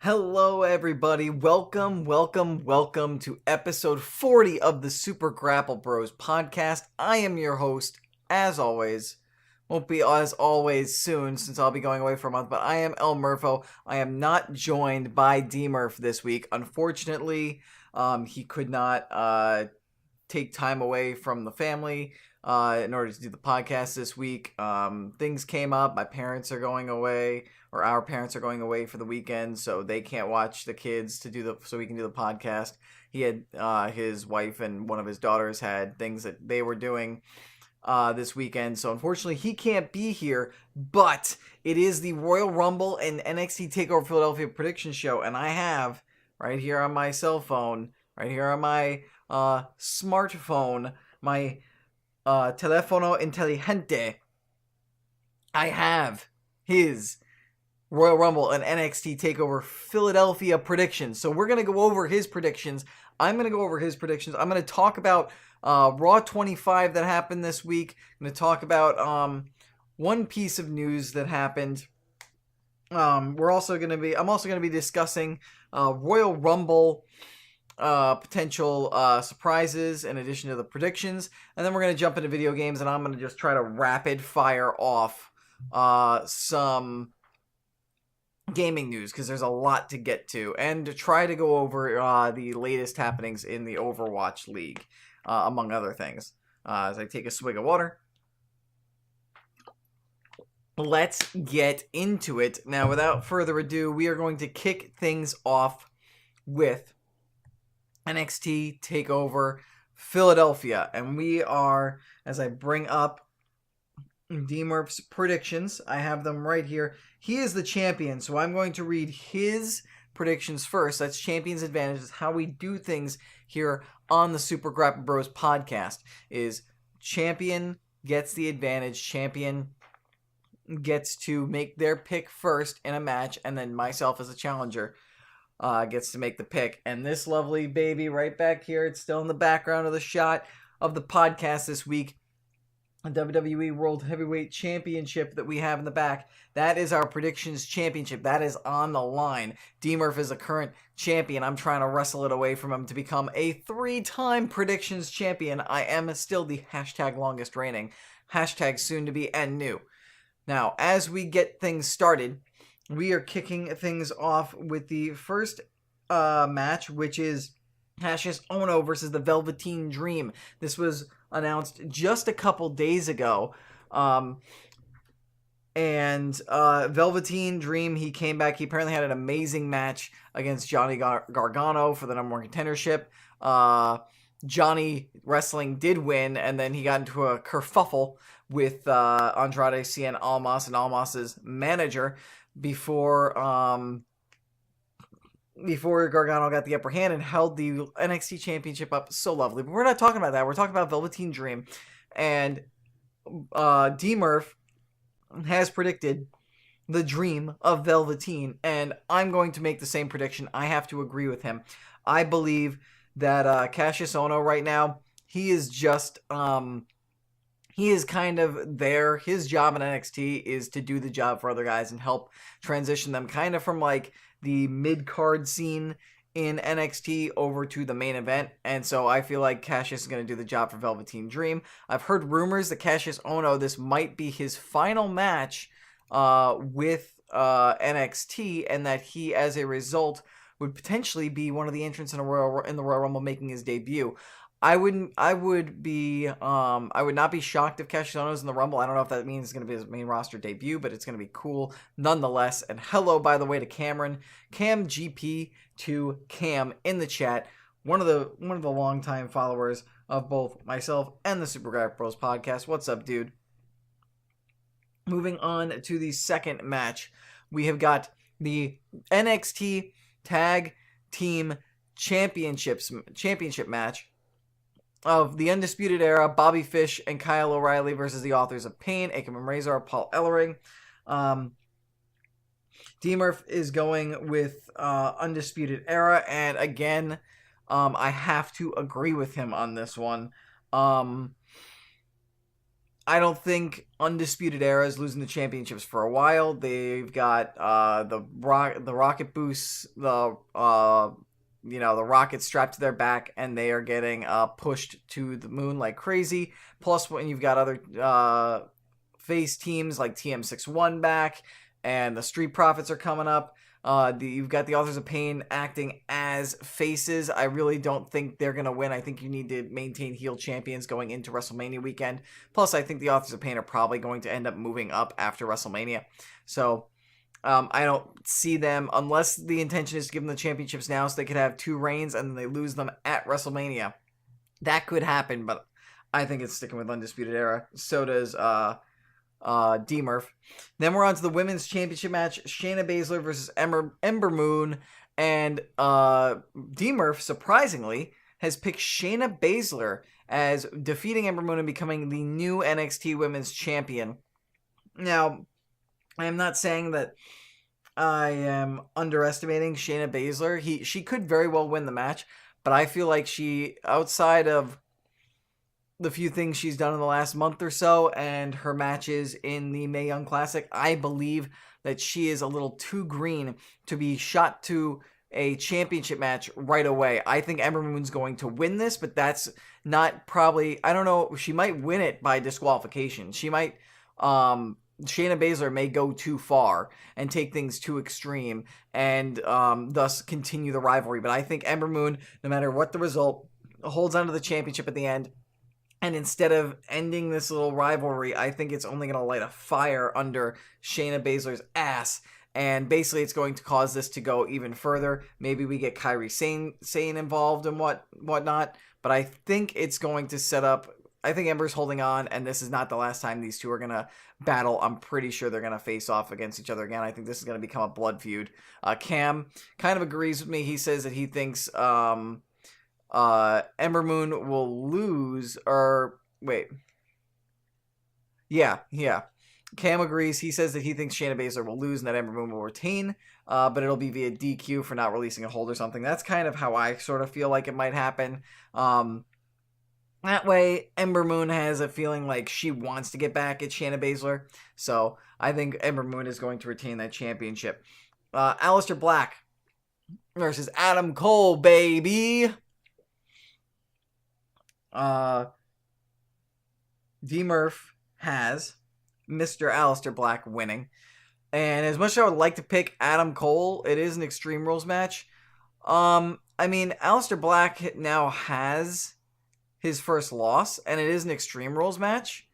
Hello, everybody. Welcome to episode 40 of the Super Grapple Bros podcast. I am your host, as always. Won't be as always soon since I'll be going away for a month, but I am Murpho. I am not joined by DMurph this week. Unfortunately, he could not take time away from the family in order to do the podcast this week. Things came up. My parents are going away, or our parents are going away for the weekend, so they can't watch the kids so we can do the podcast. He had his wife and one of his daughters had things that they were doing this weekend, so unfortunately he can't be here. But it is the Royal Rumble and NXT TakeOver Philadelphia prediction show, and I have right here on my cell phone, right here on my smartphone, my telefono inteligente, I have his Royal Rumble and NXT TakeOver Philadelphia predictions. So we're going to go over his predictions. I'm going to go over his predictions. I'm going to talk about Raw 25 that happened this week. I'm going to talk about one piece of news that happened. I'm also going to be discussing Royal Rumble potential surprises in addition to the predictions, and then we're going to jump into video games, and I'm going to just try to rapid fire off some gaming news because there's a lot to get to, and to try to go over the latest happenings in the Overwatch League, among other things. As I take a swig of water, let's get into it. Now, without further ado, we are going to kick things off with NXT TakeOver Philadelphia, and we are, as I bring up DMurph's predictions, I have them right here. He is the champion, so I'm going to read his predictions first. That's Champion's Advantage. It's how we do things here on the Super Grapple Bros podcast. Is champion gets the advantage. Champion gets to make their pick first in a match, and then myself as a challenger gets to make the pick. And this lovely baby right back here, it's still in the background of the shot of the podcast this week, a WWE World Heavyweight Championship that we have in the back. That is our predictions championship. That is on the line. DMurph is a current champion. I'm trying to wrestle it away from him to become a 3-time predictions champion. I am still the hashtag longest reigning, hashtag soon to be and new. Now, as we get things started, we are kicking things off with the first match, which is Cassius Ohno versus the Velveteen Dream. This was announced just a couple days ago. And Velveteen Dream, he came back. He apparently had an amazing match against Johnny Gargano for the number one contendership. Johnny Wrestling did win, and then he got into a kerfuffle with Andrade Cien Almas and Almas's manager before Gargano got the upper hand and held the NXT Championship up so lovely. But we're not talking about that. We're talking about Velveteen Dream. And DMurph has predicted the Dream of Velveteen, and I'm going to make the same prediction. I have to agree with him. I believe that Cassius Ohno right now, he is just he is kind of there. His job in NXT is to do the job for other guys and help transition them kind of from like the mid-card scene in NXT over to the main event. And so I feel like Cassius is going to do the job for Velveteen Dream. I've heard rumors that Cassius Ohno, this might be his final match with NXT, and that he, as a result, would potentially be one of the entrants in the Royal Rumble making his debut. I would not be shocked if Cassius Ohno's in the Rumble. I don't know if that means it's going to be his main roster debut, but it's going to be cool nonetheless. And hello, by the way, to Cameron, Cam GP to Cam in the chat, one of the longtime followers of both myself and the Super Grapple Bros podcast. What's up, dude? Moving on to the second match, we have got the NXT Tag Team Championship match of the Undisputed Era, Bobby Fish and Kyle O'Reilly versus the Authors of Pain, Akam Razor, Paul Ellering. DMurph is going with Undisputed Era, and again, I have to agree with him on this one. I don't think Undisputed Era is losing the championships for a while. They've got the rocket boosts, the rocket strapped to their back, and they are getting pushed to the moon like crazy. Plus, when you've got other face teams like TM61 back, and the Street Profits are coming up. You've got the Authors of Pain acting as faces. I really don't think they're going to win. I think you need to maintain heel champions going into WrestleMania weekend. Plus, I think the Authors of Pain are probably going to end up moving up after WrestleMania. So, I don't see them, unless the intention is to give them the championships now so they could have 2 reigns and then they lose them at WrestleMania. That could happen, but I think it's sticking with Undisputed Era. So does DMurph. Then we're on to the women's championship match, Shayna Baszler versus Ember Moon, and DMurph, surprisingly, has picked Shayna Baszler as defeating Ember Moon and becoming the new NXT Women's Champion. Now, I am not saying that I am underestimating Shayna Baszler. She could very well win the match, but I feel like she, outside of the few things she's done in the last month or so and her matches in the Mae Young Classic, I believe that she is a little too green to be shot to a championship match right away. I think Ember Moon's going to win this, but that's not probably, I don't know, she might win it by disqualification. She might, Shayna Baszler may go too far and take things too extreme and thus continue the rivalry. But I think Ember Moon, no matter what the result, holds on to the championship at the end. And instead of ending this little rivalry, I think it's only going to light a fire under Shayna Baszler's ass. And basically, it's going to cause this to go even further. Maybe we get Kairi Sane involved and whatnot. But I think it's going to set up... I think Ember's holding on, and this is not the last time these two are going to battle. I'm pretty sure they're going to face off against each other again. I think this is going to become a blood feud. Cam kind of agrees with me. He says that he thinks... Ember Moon will lose, or wait. Yeah. Cam agrees. He says that he thinks Shayna Baszler will lose and that Ember Moon will retain, but it'll be via DQ for not releasing a hold or something. That's kind of how I sort of feel like it might happen. That way, Ember Moon has a feeling like she wants to get back at Shayna Baszler, so I think Ember Moon is going to retain that championship. Aleister Black versus Adam Cole, baby! DMurph has Mr. Aleister Black winning. And as much as I would like to pick Adam Cole, it is an Extreme Rules match. I mean, Aleister Black now has his first loss, and it is an Extreme Rules match.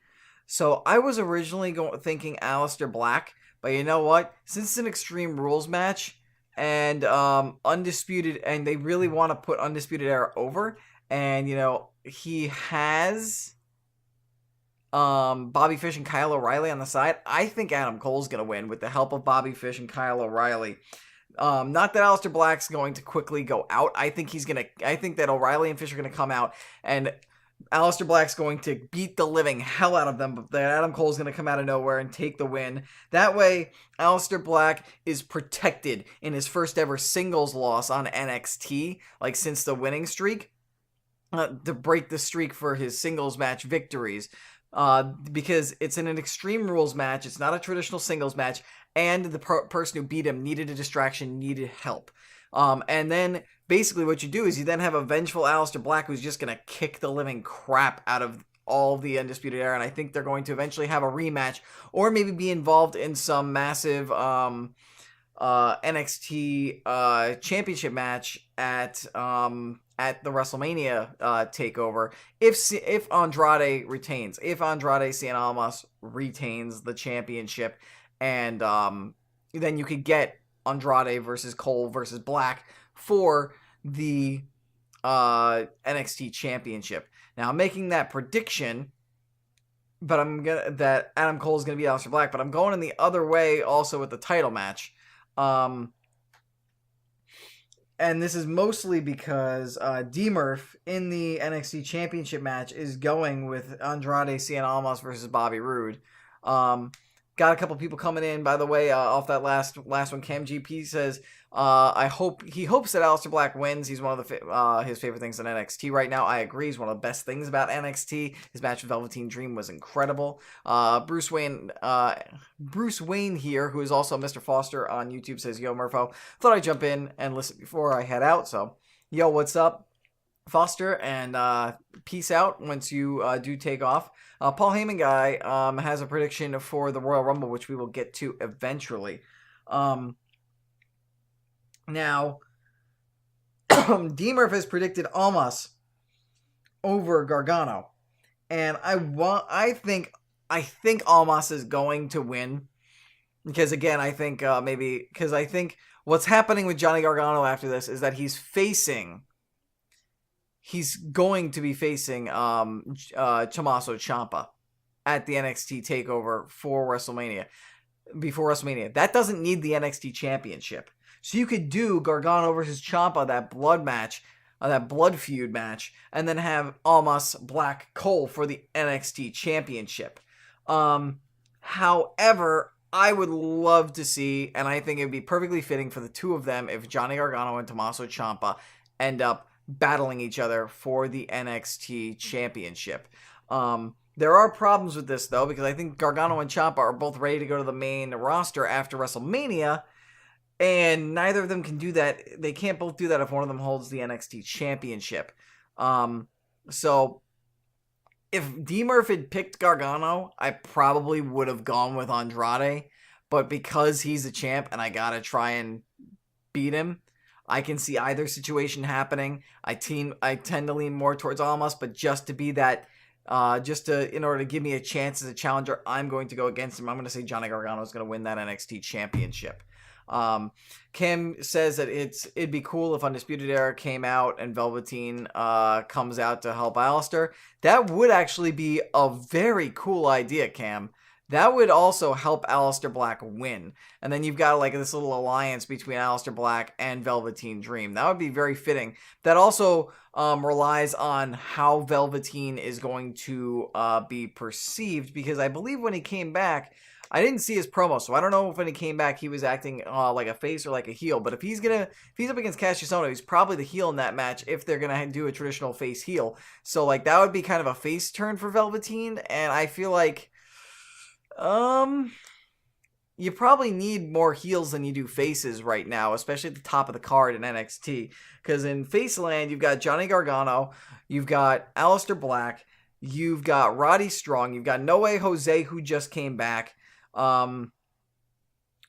So I was originally thinking Aleister Black, but you know what? Since it's an Extreme Rules match, and Undisputed, and they really want to put Undisputed Era over, and, you know, he has Bobby Fish and Kyle O'Reilly on the side, I think Adam Cole's going to win with the help of Bobby Fish and Kyle O'Reilly. Not that Aleister Black's going to quickly go out. I think that O'Reilly and Fish are going to come out, and Aleister Black's going to beat the living hell out of them, but that Adam Cole's going to come out of nowhere and take the win. That way, Aleister Black is protected in his first ever singles loss on NXT, like since the winning streak. To break the streak for his singles match victories, because it's in an Extreme Rules match. It's not a traditional singles match, and the person who beat him needed a distraction, needed help. And then basically what you do is you then have a vengeful Aleister Black who's just going to kick the living crap out of all of the Undisputed Era, and I think they're going to eventually have a rematch, or maybe be involved in some massive NXT championship match at the WrestleMania takeover, if Andrade retains, if Andrade Cien Almas retains the championship, and then you could get Andrade versus Cole versus Black for the NXT championship. Now I'm making that prediction, but that Adam Cole is gonna beat Aleister Black, but I'm going in the other way also with the title match. And this is mostly because DMurph in the NXT Championship match is going with Andrade Cien Almas versus Bobby Roode. Got Got a couple people coming in, by the way, off that last one. Cam GP says, he hopes that Aleister Black wins. He's one of his favorite things in NXT right now. I agree. He's one of the best things about NXT. His match with Velveteen Dream was incredible. Bruce Wayne here, who is also Mr. Foster on YouTube, says, yo, Murpho, thought I'd jump in and listen before I head out. So, yo, what's up, Foster? And peace out once you do take off. Paul Heyman guy has a prediction for the Royal Rumble, which we will get to eventually. Now, DMurph has predicted Almas over Gargano, and I think Almas is going to win because again, I think what's happening with Johnny Gargano after this is that he's going to be facing Tommaso Ciampa at the NXT TakeOver before WrestleMania. That doesn't need the NXT Championship. So you could do Gargano versus Ciampa, that blood feud match, and then have Almas Black Cole for the NXT Championship. However, I would love to see, and I think it would be perfectly fitting for the two of them if Johnny Gargano and Tommaso Ciampa end up battling each other for the NXT Championship. There are problems with this, though, because I think Gargano and Ciampa are both ready to go to the main roster after WrestleMania, and neither of them can do that. They can't both do that if one of them holds the NXT Championship. So, if DMurph had picked Gargano, I probably would have gone with Andrade, but because he's a champ and I gotta try and beat him, I can see either situation happening. I tend to lean more towards Almas, but just to be that, in order to give me a chance as a challenger, I'm going to go against him. I'm going to say Johnny Gargano is going to win that NXT Championship. Kim says that it'd be cool if Undisputed Era came out and Velveteen comes out to help Aleister. That would actually be a very cool idea, Cam. That would also help Aleister Black win. And then you've got like this little alliance between Aleister Black and Velveteen Dream. That would be very fitting. That also relies on how Velveteen is going to be perceived, because I believe when he came back, I didn't see his promo, so I don't know if when he came back he was acting like a face or like a heel. But if he's up against Cassius Ohno, he's probably the heel in that match if they're gonna do a traditional face heel. So like that would be kind of a face turn for Velveteen, and I feel like you probably need more heels than you do faces right now, especially at the top of the card in NXT. Because in Faceland, you've got Johnny Gargano, you've got Aleister Black, you've got Roddy Strong, you've got No Way Jose, who just came back, and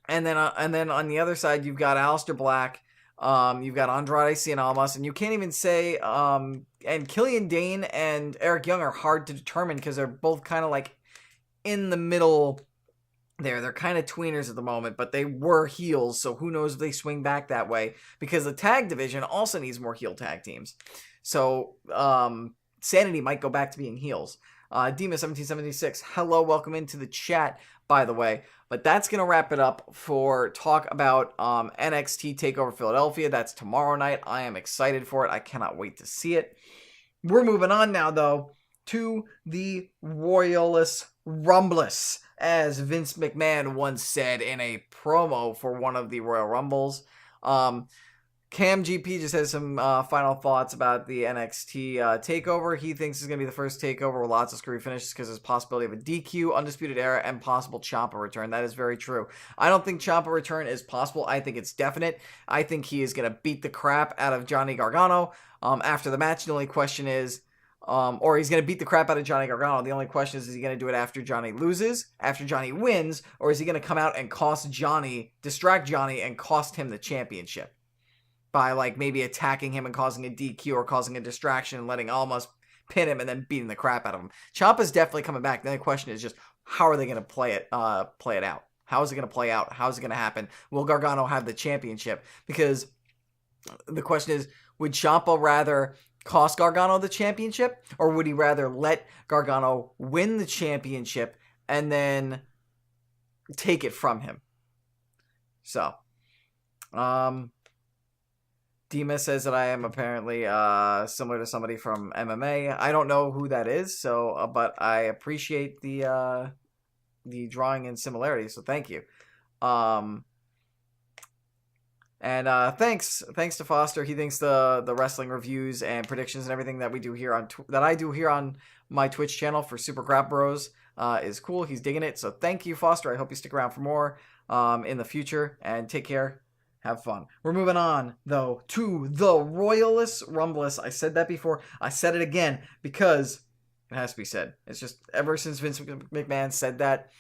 then on the other side, you've got Aleister Black, you've got Andrade Cien Almas, and you can't even say, and Killian Dane and Eric Young are hard to determine because they're both kind of like in the middle there. They're kind of tweeners at the moment, but they were heels, so who knows if they swing back that way, because the tag division also needs more heel tag teams. So, Sanity might go back to being heels. Dima1776, hello, welcome into the chat, by the way. But that's going to wrap it up for talk about NXT TakeOver Philadelphia. That's tomorrow night. I am excited for it. I cannot wait to see it. We're moving on now, though, to the Royalist Rumbless, as Vince McMahon once said in a promo for one of the Royal Rumbles. Cam GP just has some final thoughts about the NXT TakeOver. He thinks it's going to be the first TakeOver with lots of screwy finishes because there's a possibility of a DQ, Undisputed Era, and possible Ciampa return. That is very true. I don't think Ciampa return is possible. I think it's definite. I think he is going to beat the crap out of Johnny Gargano after the match. The only question is, or he's going to beat the crap out of Johnny Gargano. The only question is he going to do it after Johnny loses, after Johnny wins, or is he going to come out and distract Johnny, and cost him the championship by like maybe attacking him and causing a DQ or causing a distraction and letting Almas pin him and then beating the crap out of him. Ciampa's definitely coming back. The only question is just how are they going to play it out? How is it going to play out? How is it going to happen? Will Gargano have the championship? Because the question is, would Ciampa rather cost Gargano the championship, or would he rather let Gargano win the championship and then take it from him? So, Dima says that I am apparently similar to somebody from MMA. I don't know who that is, so but I appreciate the the drawing and similarity. So thank you. And thanks to Foster. He thinks the wrestling reviews and predictions and everything that we do here that I do here on my Twitch channel for Super Grap Bros is cool. He's digging it. So thank you, Foster. I hope you stick around for more in the future. And take care. Have fun. We're moving on, though, to the Royalist Rumblest. I said that before. I said it again because it has to be said. It's just ever since Vince McMahon said that,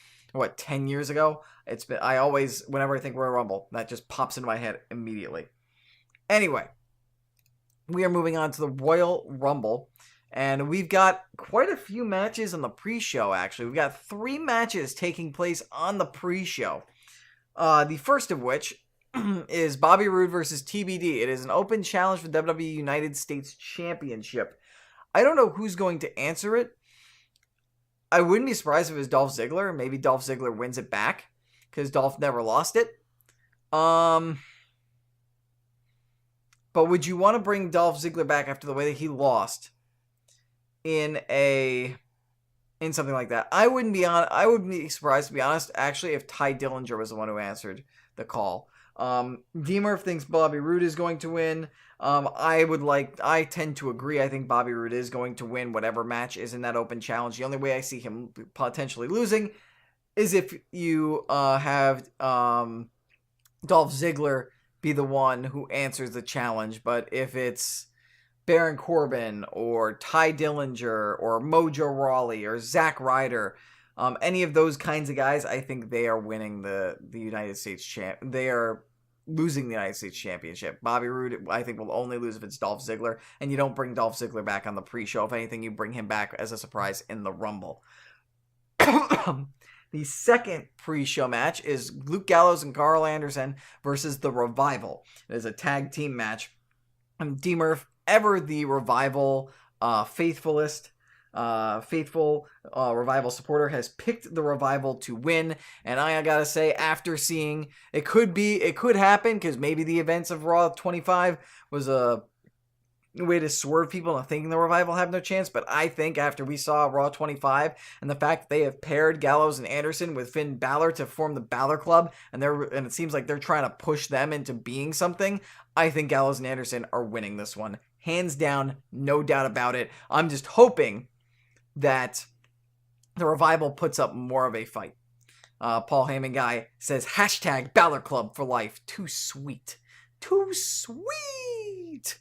10 years ago, it's been, I always, whenever I think Royal Rumble, that just pops into my head immediately. Anyway, we are moving on to the Royal Rumble, and we've got quite a few matches on the pre-show, actually. We've got 3 matches taking place on the pre-show. The first of which is Bobby Roode versus TBD. It is an open challenge for the WWE United States Championship. I don't know who's going to answer it. I wouldn't be surprised if it was Dolph Ziggler. Maybe Dolph Ziggler wins it back, because Dolph never lost it. But would you want to bring Dolph Ziggler back after the way that he lost in something like that? I would be surprised, to be honest, actually, if Ty Dillinger was the one who answered the call. DMurph thinks Bobby Roode is going to win. I tend to agree. I think Bobby Roode is going to win whatever match is in that open challenge. The only way I see him potentially losing is if you have Dolph Ziggler be the one who answers the challenge. But if it's Baron Corbin or Ty Dillinger or Mojo Rawley or Zack Ryder, any of those kinds of guys, I think they are winning the United States They are losing the United States Championship. Bobby Roode, I think, will only lose if it's Dolph Ziggler, and you don't bring Dolph Ziggler back on the pre-show. If anything, you bring him back as a surprise in the Rumble. The second pre-show match is Luke Gallows and Carl Anderson versus The Revival. It is a tag team match. DMurph, ever the Revival faithful Revival supporter, has picked the Revival to win, and I gotta say, after seeing it could happen, because maybe the events of Raw 25 was a way to swerve people into thinking the Revival have no chance, but I think after we saw Raw 25 and the fact that they have paired Gallows and Anderson with Finn Balor to form the Balor Club, and it seems like they're trying to push them into being something, I think Gallows and Anderson are winning this one. Hands down, no doubt about it. I'm just hoping that the Revival puts up more of a fight. Paul Heyman guy says, #Balor Club for life. Too sweet. Too sweet.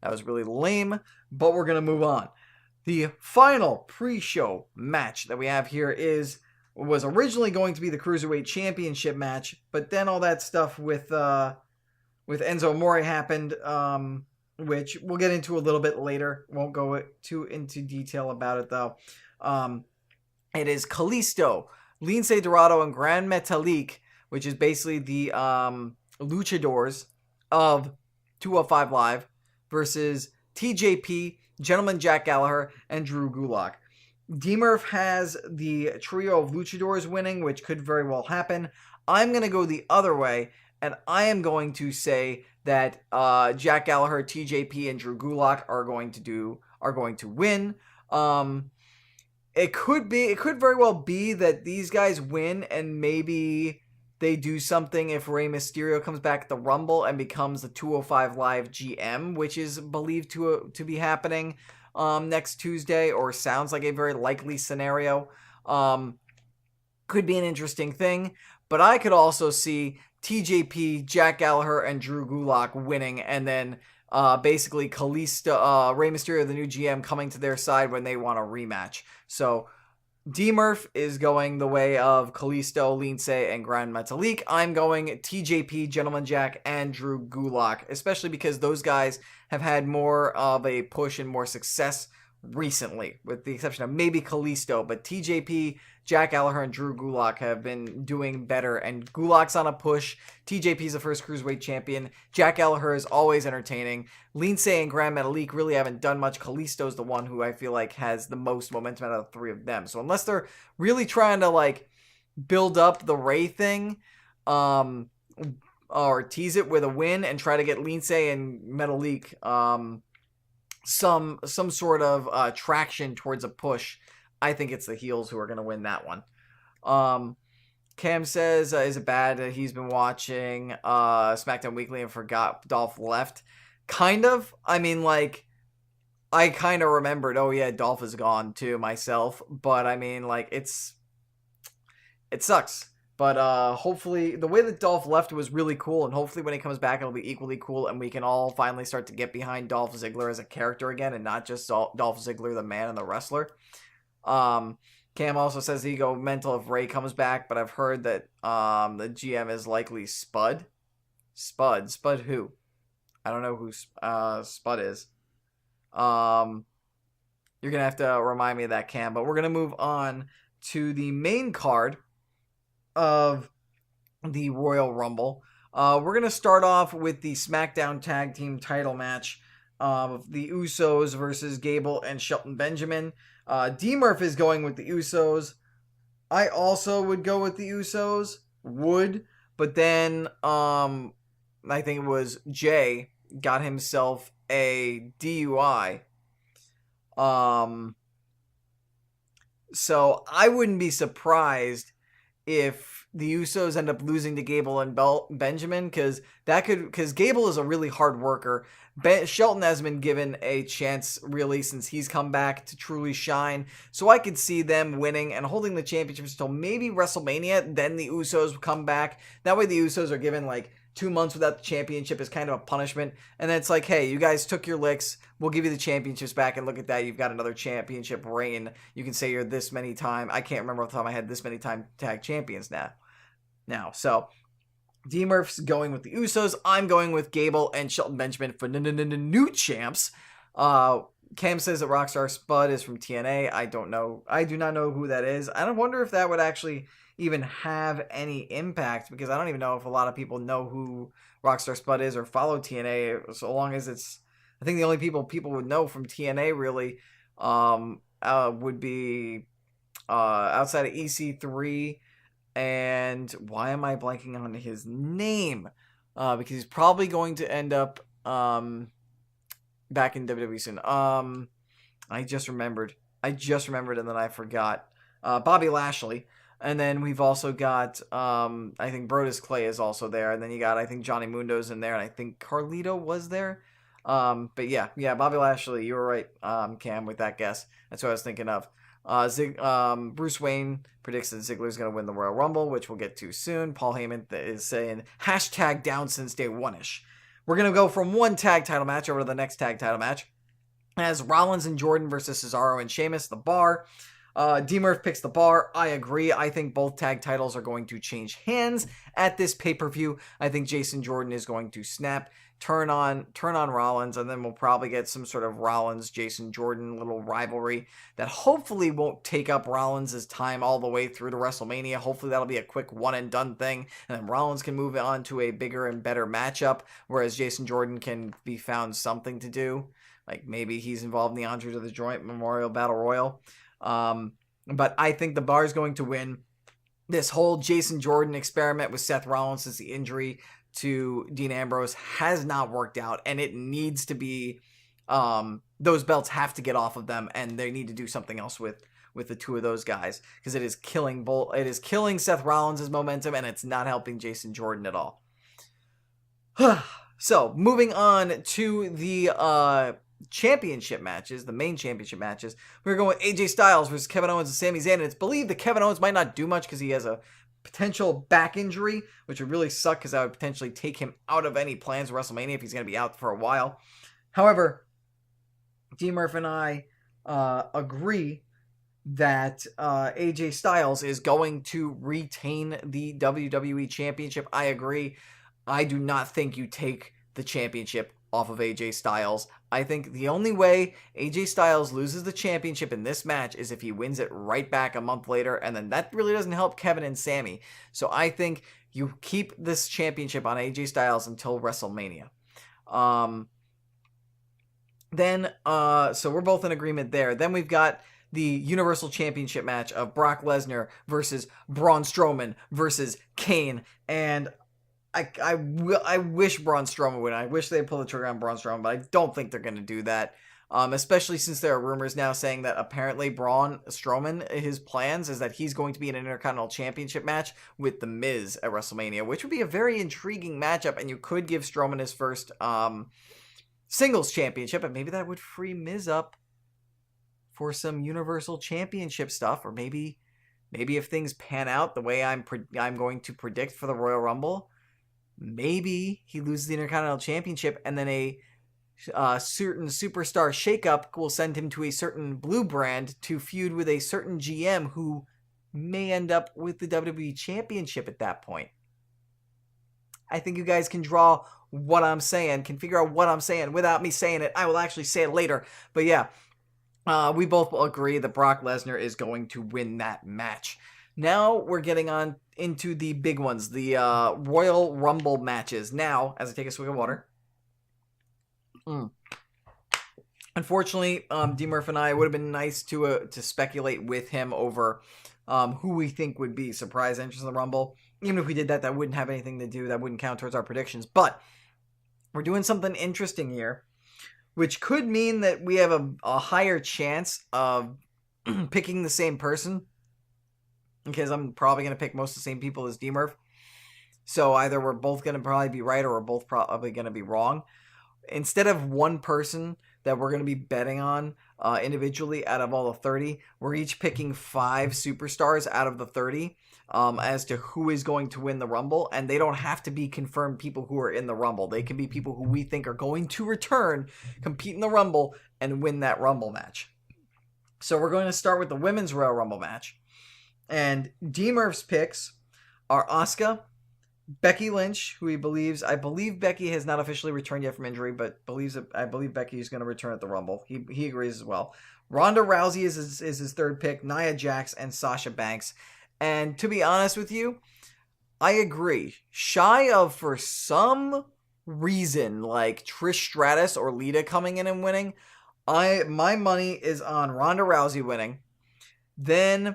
That was really lame, but we're going to move on. The final pre-show match that we have here was originally going to be the Cruiserweight Championship match, but then all that stuff with Enzo Amore happened, which we'll get into a little bit later. Won't go too into detail about it, though. It is Kalisto, Lince Dorado, and Gran Metalik, which is basically the luchadors of 205 Live, versus TJP, Gentleman Jack Gallagher, and Drew Gulak. DMurph has the trio of luchadors winning, which could very well happen. I'm going to go the other way, and I am going to say that Jack Gallagher, TJP, and Drew Gulak are going to win. It could very well be that these guys win, and maybe they do something if Rey Mysterio comes back at the Rumble and becomes the 205 Live GM, which is believed to be happening next Tuesday, or sounds like a very likely scenario. Could be an interesting thing, but I could also see TJP, Jack Gallagher, and Drew Gulak winning, and then basically Kalisto, Rey Mysterio, the new GM, coming to their side when they want a rematch. So DMurph is going the way of Kalisto, Lince, and Gran Metalik. I'm going TJP, Gentleman Jack, and Drew Gulak, especially because those guys have had more of a push and more success recently, with the exception of maybe Kalisto, but TJP, Jack Gallagher, and Drew Gulak have been doing better, and Gulak's on a push. TJP's the first Cruiserweight champion. Jack Gallagher is always entertaining. Lince and Gran Metalik really haven't done much. Kalisto's the one who I feel like has the most momentum out of the three of them. So unless they're really trying to build up the Ray thing, or tease it with a win and try to get Lince and Metalik some sort of traction towards a push, I think it's the heels who are going to win that one. Cam says, is it bad that he's been watching SmackDown Weekly and forgot Dolph left? Kind of. I mean, like, I kind of remembered, oh yeah, Dolph is gone too, myself. But I mean, like, it sucks. But hopefully, the way that Dolph left was really cool, and hopefully when he comes back, it'll be equally cool, and we can all finally start to get behind Dolph Ziggler as a character again, and not just Dolph Ziggler, the man and the wrestler. Cam also says he go mental if Ray comes back, but I've heard that the GM is likely Spud. Spud who? I don't know who Spud is. You're gonna have to remind me of that, Cam. But we're gonna move on to the main card of the Royal Rumble. We're gonna start off with the SmackDown Tag Team Title match of the Usos versus Gable and Shelton Benjamin. DMurph is going with the Usos. I also would go with the Usos. But then I think it was Jay got himself a DUI. So I wouldn't be surprised if the Usos end up losing to Gable and Benjamin, because Gable is a really hard worker. Shelton has been given a chance, really, since he's come back to truly shine. So I could see them winning and holding the championships until maybe WrestleMania. Then the Usos come back. That way the Usos are given like 2 months without the championship is kind of a punishment. And then it's like, hey, you guys took your licks. We'll give you the championships back. And look at that. You've got another championship reign. You can say you're this many time. I can't remember off the top of my head this many time tag champions now. So DMurph's going with the Usos. I'm going with Gable and Shelton Benjamin for new champs. Cam says that Rockstar Spud is from TNA. I don't know. I do not know who that is. I don't wonder if that would actually even have any impact, because I don't even know if a lot of people know who Rockstar Spud is or follow TNA, so long as it's, I think the only people would know from TNA really would be outside of EC3, and why am I blanking on his name? Because he's probably going to end up back in WWE soon. I just remembered and then I forgot. Bobby Lashley. And then we've also got, I think Brodus Clay is also there. And then you got, I think Johnny Mundo's in there. And I think Carlito was there. But yeah, Bobby Lashley, you were right, Cam, with that guess. That's what I was thinking of. Bruce Wayne predicts that Ziggler's going to win the Royal Rumble, which we'll get to soon. Paul Heyman is saying, hashtag down since day one-ish. We're going to go from one tag title match over to the next tag title match. As Rollins and Jordan versus Cesaro and Sheamus, the Bar. DMurph picks the Bar. I agree. I think both tag titles are going to change hands at this pay-per-view. I think Jason Jordan is going to snap, turn on Rollins, and then we'll probably get some sort of Rollins-Jason Jordan little rivalry that hopefully won't take up Rollins' time all the way through to WrestleMania. Hopefully that'll be a quick one-and-done thing, and then Rollins can move on to a bigger and better matchup, whereas Jason Jordan can be found something to do. Like maybe he's involved in the Andre to the Joint Memorial Battle Royal. But I think the Bar is going to win. This whole Jason Jordan experiment with Seth Rollins since the injury to Dean Ambrose has not worked out, and it needs to be, those belts have to get off of them, and they need to do something else with the two of those guys, because it is killing Seth Rollins' momentum, and it's not helping Jason Jordan at all. So, moving on to the championship matches, the main championship matches. We're going with AJ Styles versus Kevin Owens and Sami Zayn, and it's believed that Kevin Owens might not do much because he has a potential back injury, which would really suck because that would potentially take him out of any plans for WrestleMania if he's going to be out for a while. However, DMurph and I agree that AJ Styles is going to retain the WWE Championship. I agree. I do not think you take the championship off of AJ Styles. I think the only way AJ Styles loses the championship in this match is if he wins it right back a month later, and then that really doesn't help Kevin and Sami. So I think you keep this championship on AJ Styles until WrestleMania. So we're both in agreement there. Then we've got the Universal Championship match of Brock Lesnar versus Braun Strowman versus Kane, and I wish Braun Strowman would. I wish they'd pull the trigger on Braun Strowman, but I don't think they're going to do that. Especially since there are rumors now saying that apparently Braun Strowman, his plans is that he's going to be in an Intercontinental Championship match with The Miz at WrestleMania, which would be a very intriguing matchup, and you could give Strowman his first singles championship, and maybe that would free Miz up for some Universal Championship stuff, or maybe if things pan out the way I'm going to predict for the Royal Rumble, maybe he loses the Intercontinental Championship, and then a certain superstar shakeup will send him to a certain blue brand to feud with a certain GM who may end up with the WWE Championship at that point. I think you guys can draw what I'm saying, can figure out what I'm saying without me saying it. I will actually say it later. But yeah, we both agree that Brock Lesnar is going to win that match. Now we're getting on into the big ones, the Royal Rumble matches. Now, as I take a swig of water. Unfortunately, DMurph and I, it would have been nice to speculate with him over who we think would be surprise entrants in the Rumble. Even if we did that, that wouldn't have anything to do. That wouldn't count towards our predictions. But we're doing something interesting here, which could mean that we have a higher chance of picking the same person, because I'm probably going to pick most of the same people as DMurph. So either we're both going to probably be right, or we're both probably going to be wrong. Instead of one person that we're going to be betting on individually out of all the 30, we're each picking 5 superstars out of the 30 as to who is going to win the Rumble. And they don't have to be confirmed people who are in the Rumble. They can be people who we think are going to return, compete in the Rumble, and win that Rumble match. So we're going to start with the Women's Royal Rumble match. And DMurph's picks are Asuka, Becky Lynch, who I believe Becky has not officially returned yet from injury, but I believe Becky is going to return at the Rumble. He agrees as well. Ronda Rousey is his third pick, Nia Jax, and Sasha Banks. And to be honest with you, I agree. Shy of, for some reason, like Trish Stratus or Lita coming in and winning, my money is on Ronda Rousey winning. Then,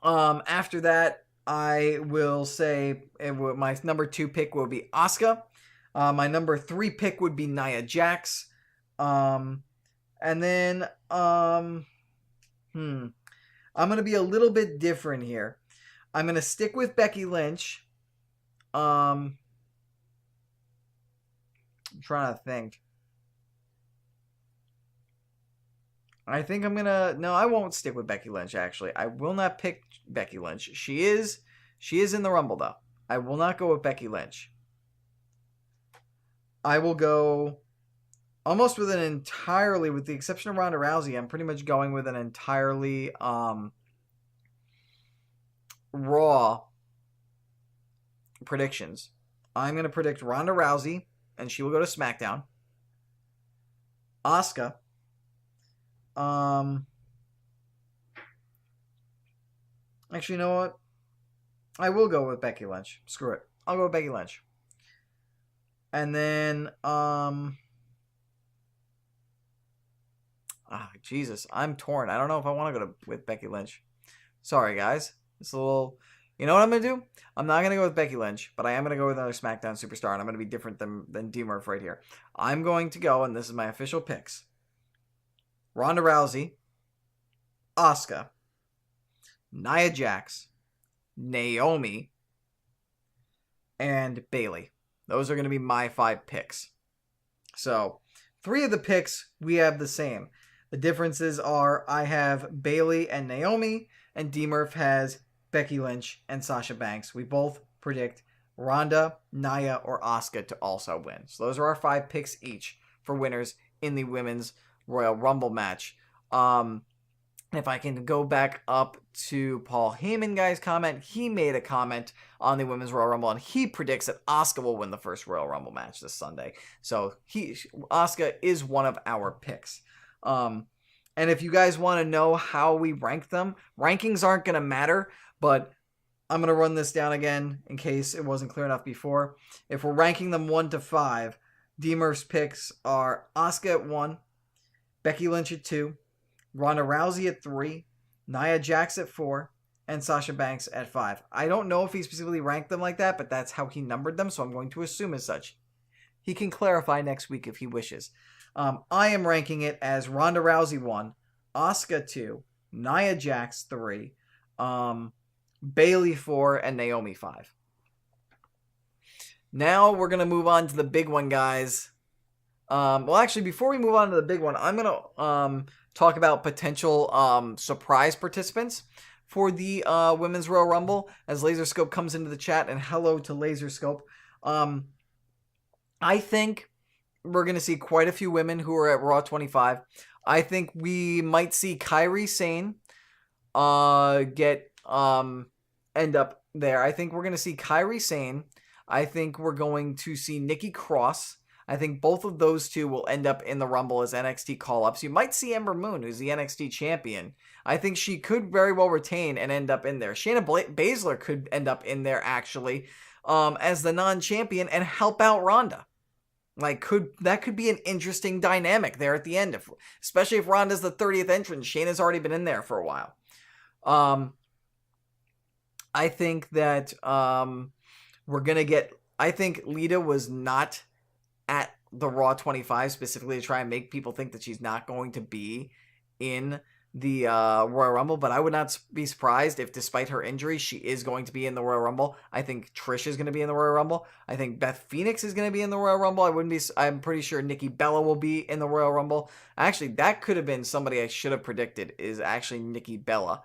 after that, I will say my number 2 pick will be Asuka. My number 3 pick would be Nia Jax. And then, I'm going to be a little bit different here. I'm going to stick with Becky Lynch. I'm trying to think. I think I'm going to... No, I won't stick with Becky Lynch, actually. I will not pick Becky Lynch. She is in the Rumble, though. I will not go with Becky Lynch. I will go almost with with the exception of Ronda Rousey, I'm pretty much going with an entirely Raw predictions. I'm going to predict Ronda Rousey, and she will go to SmackDown. Asuka. Actually, you know what? I will go with Becky Lynch. Screw it. I'll go with Becky Lynch. And then, Jesus, I'm torn. I don't know if I want to go with Becky Lynch. Sorry, guys. It's a little... You know what I'm going to do? I'm not going to go with Becky Lynch, but I am going to go with another SmackDown superstar, and I'm going to be different than DMurph right here. I'm going to go, and this is my official picks. Ronda Rousey, Asuka, Nia Jax, Naomi, and Bayley. Those are going to be my 5 picks. So, 3 of the picks, we have the same. The differences are I have Bayley and Naomi, and DMurph has Becky Lynch and Sasha Banks. We both predict Ronda, Nia, or Asuka to also win. So those are our 5 picks each for winners in the Women's Royal Rumble match. If I can go back up to Paul Heyman guy's comment, he made a comment on the Women's Royal Rumble, and he predicts that Asuka will win the first Royal Rumble match this Sunday. So Asuka is one of our picks. And if you guys want to know how we rank them, rankings aren't going to matter, but I'm going to run this down again in case it wasn't clear enough before. If we're ranking them 1 to 5, DMurph's picks are Asuka at 1, Becky Lynch at 2, Ronda Rousey at 3, Nia Jax at 4, and Sasha Banks at 5. I don't know if he specifically ranked them like that, but that's how he numbered them, so I'm going to assume as such. He can clarify next week if he wishes. I am ranking it as Ronda Rousey 1, Asuka 2, Nia Jax 3, Bayley 4, and Naomi 5. Now we're going to move on to the big one, guys. Well, actually, before we move on to the big one, I'm going to talk about potential surprise participants for the Women's Royal Rumble as Laserscope comes into the chat. And hello to Laserscope. I think we're going to see quite a few women who are at Raw 25. I think we might see Kairi Sane end up there. I think we're going to see Kairi Sane. I think we're going to see Nikki Cross. I think both of those two will end up in the Rumble as NXT call-ups. You might see Ember Moon, who's the NXT champion. I think she could very well retain and end up in there. Shayna Baszler could end up in there, actually, as the non-champion and help out Ronda. That could be an interesting dynamic there at the end, especially if Ronda's the 30th entrant. Shayna's already been in there for a while. I think that we're going to get... I think Lita was not at the Raw 25 specifically to try and make people think that she's not going to be in the Royal Rumble, but I would not be surprised if, despite her injury, she is going to be in the Royal Rumble. I think Trish is going to be in the Royal Rumble. I think Beth Phoenix is going to be in the Royal Rumble. I'm pretty sure Nikki Bella will be in the Royal Rumble. Actually, that could have been somebody I should have predicted, is actually Nikki Bella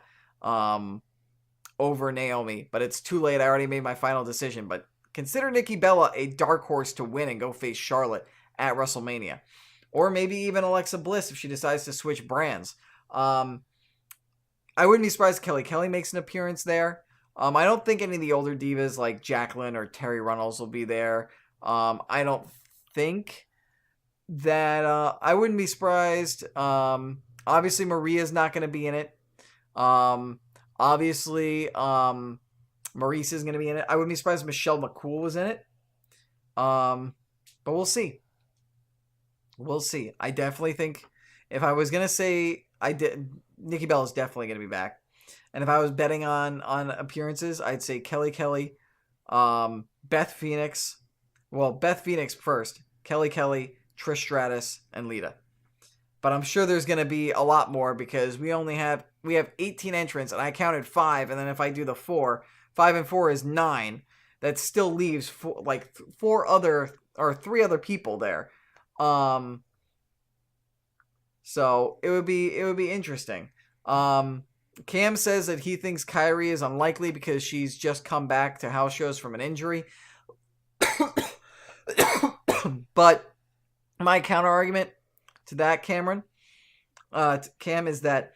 over Naomi, but it's too late. I already made my final decision, but consider Nikki Bella a dark horse to win and go face Charlotte at WrestleMania. Or maybe even Alexa Bliss if she decides to switch brands. I wouldn't be surprised if Kelly Kelly makes an appearance there. I don't think any of the older divas like Jacqueline or Terry Runnels will be there. I don't think that... I wouldn't be surprised. Obviously, Maria's not going to be in it. Obviously, Maurice is going to be in it. I wouldn't be surprised if Michelle McCool was in it. But we'll see. We'll see. I definitely think if I was going to say... Nikki Bella is definitely going to be back. And if I was betting on appearances, I'd say Kelly Kelly, Beth Phoenix. Well, Beth Phoenix first. Kelly Kelly, Trish Stratus, and Lita. But I'm sure there's going to be a lot more because we have 18 entrants, and I counted 5. And then if I do the 4, 5 and 4 is 9. That still leaves 3 other people there. So it would be interesting. Cam says that he thinks Kairi is unlikely because she's just come back to house shows from an injury. But my counter argument to that, Cam, is that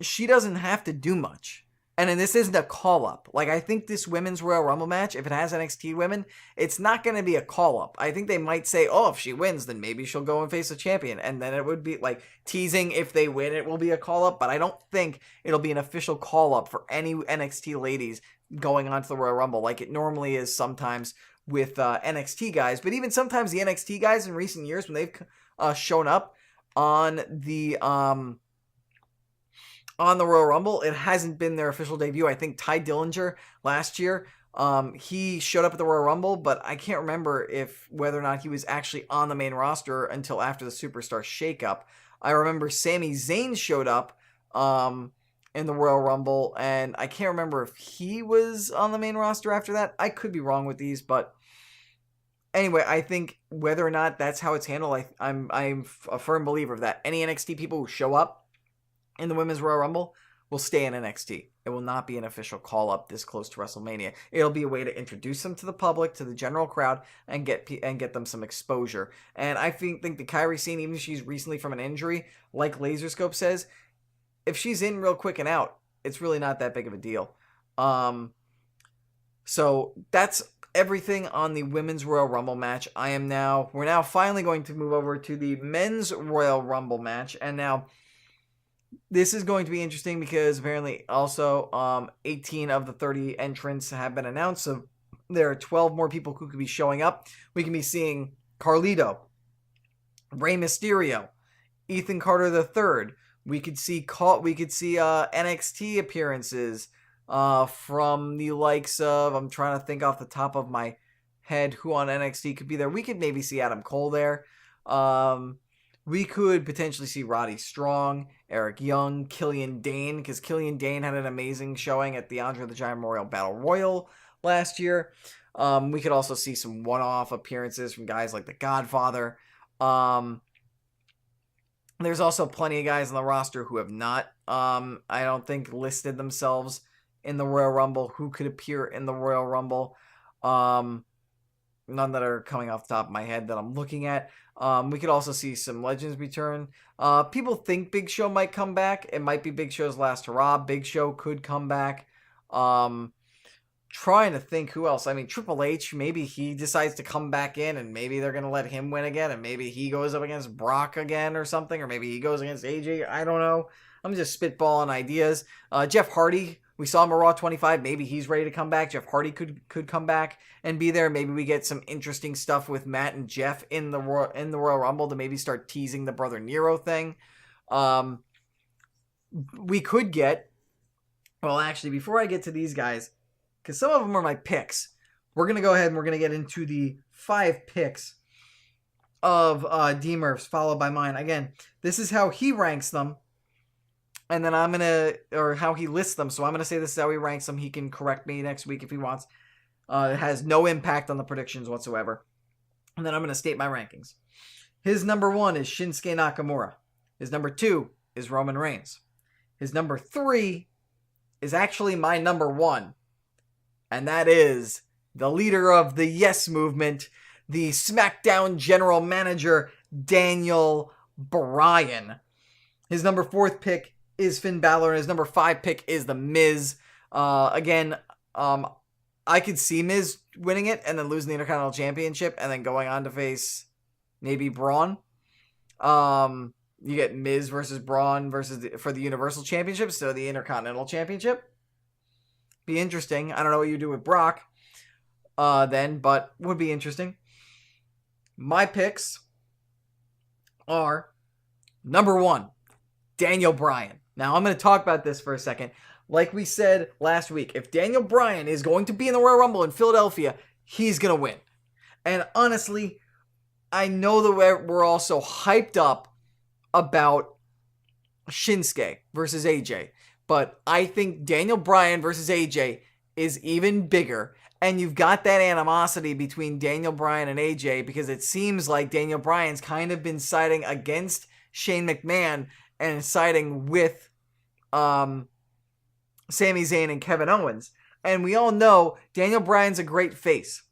she doesn't have to do much. And then this isn't a call-up. I think this Women's Royal Rumble match, if it has NXT women, it's not going to be a call-up. I think they might say, if she wins, then maybe she'll go and face a champion. And then it would be, teasing if they win, it will be a call-up. But I don't think it'll be an official call-up for any NXT ladies going on to the Royal Rumble, like it normally is sometimes with NXT guys. But even sometimes the NXT guys in recent years, when they've shown up on the Royal Rumble, it hasn't been their official debut. I think Ty Dillinger last year, he showed up at the Royal Rumble, but I can't remember whether or not he was actually on the main roster until after the Superstar shakeup. I remember Sami Zayn showed up in the Royal Rumble, and I can't remember if he was on the main roster after that. I could be wrong with these, but anyway, I think whether or not that's how it's handled, I'm a firm believer of that. Any NXT people who show up in the Women's Royal Rumble will stay in NXT. It will not be an official call-up this close to WrestleMania. It'll be a way to introduce them to the public, to the general crowd, and get them some exposure. And I think the Kairi Sane, even if she's recently from an injury, like Laserscope says, if she's in real quick and out, it's really not that big of a deal. So that's everything on the Women's Royal Rumble match. We're now finally going to move over to the Men's Royal Rumble match, and now this is going to be interesting because apparently also 18 of the 30 entrants have been announced, so there are 12 more people who could be showing up. We can be seeing Carlito, Rey Mysterio, Ethan Carter III. We could see NXT appearances from the likes of, I'm trying to think off the top of my head who on NXT could be there. We could maybe see Adam Cole there. We could potentially see Roddy Strong, Eric Young, Killian Dane, because Killian Dane had an amazing showing at the Andre the Giant Memorial Battle Royal last year. We could also see some one-off appearances from guys like The Godfather. There's also plenty of guys on the roster who have not, I don't think, listed themselves in the Royal Rumble who could appear in the Royal Rumble. None that are coming off the top of my head that I'm looking at. We could also see some legends return. People think Big Show might come back. It might be Big Show's last hurrah. Big Show could come back. Trying to think who else. I mean, Triple H, maybe he decides to come back in and maybe they're going to let him win again and maybe he goes up against Brock again or something, or maybe he goes against AJ. I don't know. I'm just spitballing ideas. Jeff Hardy, we saw him at Raw 25. Maybe he's ready to come back. Jeff Hardy could come back and be there. Maybe we get some interesting stuff with Matt and Jeff in the Royal Rumble to maybe start teasing the Brother Nero thing. We could get, well, actually, before I get to these guys, because some of them are my picks, we're going to go ahead and we're going to get into the 5 picks of DMurph's, followed by mine. Again, this is how he ranks them. And then I'm going to, or how he lists them. So I'm going to say this is how he ranks them. He can correct me next week if he wants. It has no impact on the predictions whatsoever. And then I'm going to state my rankings. His number 1 is Shinsuke Nakamura. His number 2 is Roman Reigns. His number 3 is actually my number 1. And that is the leader of the Yes Movement, the SmackDown General Manager, Daniel Bryan. His number 4th pick is Finn Balor, and his number 5 pick is The Miz. Again, I could see Miz winning it and then losing the Intercontinental Championship and then going on to face maybe Braun. You get Miz versus Braun for the Universal Championship, so the Intercontinental Championship. Be interesting. I don't know what you do with Brock then, but would be interesting. My picks are number 1, Daniel Bryan. Now, I'm going to talk about this for a second. Like we said last week, if Daniel Bryan is going to be in the Royal Rumble in Philadelphia, he's going to win. And honestly, I know that we're also hyped up about Shinsuke versus AJ. But I think Daniel Bryan versus AJ is even bigger. And you've got that animosity between Daniel Bryan and AJ because it seems like Daniel Bryan's kind of been siding against Shane McMahon and siding with Sami Zayn and Kevin Owens. And we all know Daniel Bryan's a great face.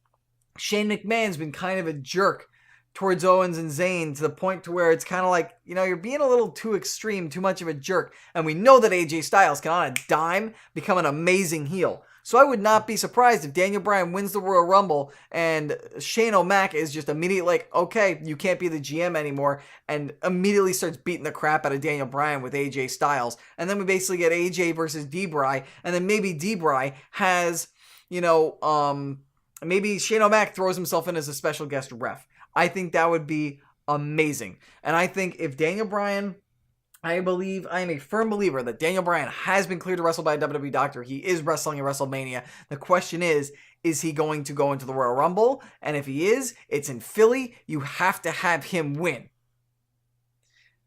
Shane McMahon's been kind of a jerk towards Owens and Zayn to the point to where it's kind of like, you're being a little too extreme, too much of a jerk. And we know that AJ Styles can, on a dime, become an amazing heel. So I would not be surprised if Daniel Bryan wins the Royal Rumble and Shane O'Mac is just immediately like, okay, you can't be the GM anymore, and immediately starts beating the crap out of Daniel Bryan with AJ Styles. And then we basically get AJ versus D-Bry, and then maybe D-Bry has, maybe Shane O'Mac throws himself in as a special guest ref. I think that would be amazing. And I think if Daniel Bryan, I am a firm believer that Daniel Bryan has been cleared to wrestle by a WWE doctor. He is wrestling at WrestleMania. The question is he going to go into the Royal Rumble? And if he is, it's in Philly. You have to have him win.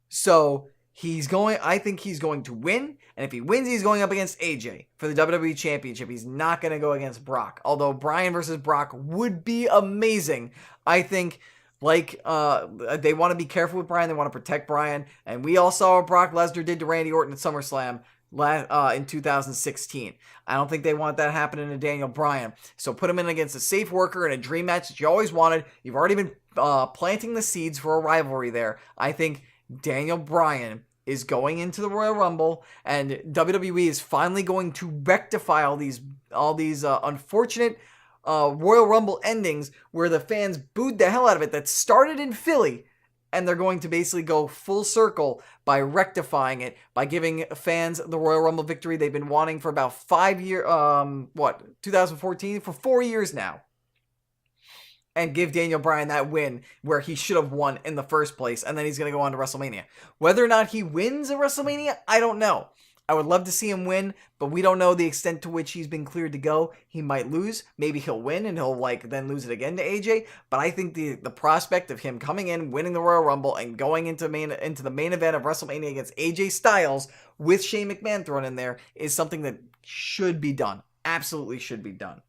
So I think he's going to win. And if he wins, he's going up against AJ for the WWE Championship. He's not going to go against Brock. Although Bryan versus Brock would be amazing. I think they want to be careful with Bryan. They want to protect Bryan. And we all saw what Brock Lesnar did to Randy Orton at SummerSlam in 2016. I don't think they want that happening to Daniel Bryan. So put him in against a safe worker in a dream match that you always wanted. You've already been planting the seeds for a rivalry there. I think Daniel Bryan is going into the Royal Rumble, and WWE is finally going to rectify all these unfortunate Royal Rumble endings where the fans booed the hell out of it that started in Philly, and they're going to basically go full circle by rectifying it, by giving fans the Royal Rumble victory they've been wanting for about 5 years, 2014, for 4 years now. And give Daniel Bryan that win where he should have won in the first place, and then he's going to go on to WrestleMania. Whether or not he wins at WrestleMania, I don't know. I would love to see him win, but we don't know the extent to which he's been cleared to go. He might lose. Maybe he'll win and he'll then lose it again to AJ. But I think the prospect of him coming in, winning the Royal Rumble, and going into the main event of WrestleMania against AJ Styles with Shane McMahon thrown in there is something that should be done. Absolutely should be done.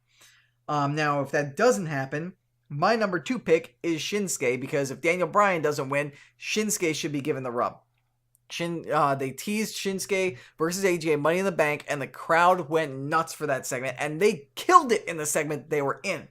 Now, if that doesn't happen, my number 2 pick is Shinsuke, because if Daniel Bryan doesn't win, Shinsuke should be given the rub. They teased Shinsuke versus AJ Money in the Bank, and the crowd went nuts for that segment, and they killed it in the segment they were in.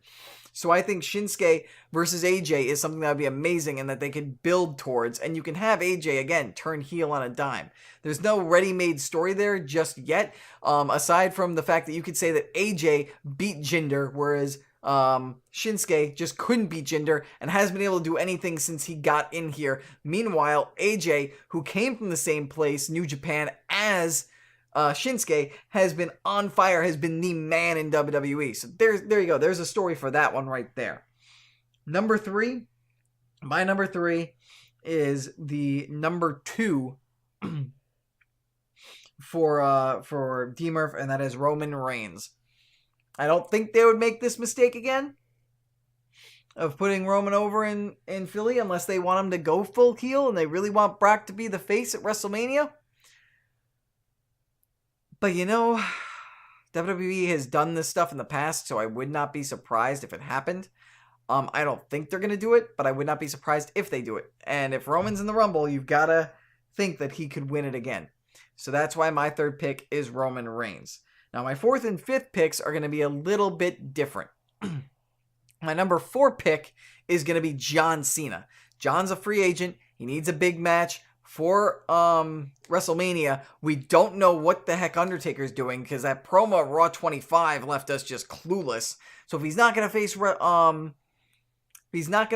So I think Shinsuke versus AJ is something that would be amazing and that they could build towards, and you can have AJ, again, turn heel on a dime. There's no ready-made story there just yet, aside from the fact that you could say that AJ beat Jinder, whereas Shinsuke just couldn't beat Jinder and hasn't been able to do anything since he got in here. Meanwhile, AJ, who came from the same place, New Japan, as Shinsuke, has been on fire, has been the man in WWE. So there you go. There's a story for that one right there. Number 3. My number 3 is the number 2 for DMurph, and that is Roman Reigns. I don't think they would make this mistake again of putting Roman over in Philly unless they want him to go full heel and they really want Brock to be the face at WrestleMania. But WWE has done this stuff in the past, so I would not be surprised if it happened. I don't think they're going to do it, but I would not be surprised if they do it. And if Roman's in the Rumble, you've got to think that he could win it again. So that's why my 3rd pick is Roman Reigns. Now, my 4th and 5th picks are going to be a little bit different. My number 4 pick is going to be John Cena. John's a free agent. He needs a big match for WrestleMania. We don't know what the heck Undertaker's doing, because that promo at Raw 25 left us just clueless. So if he's not going to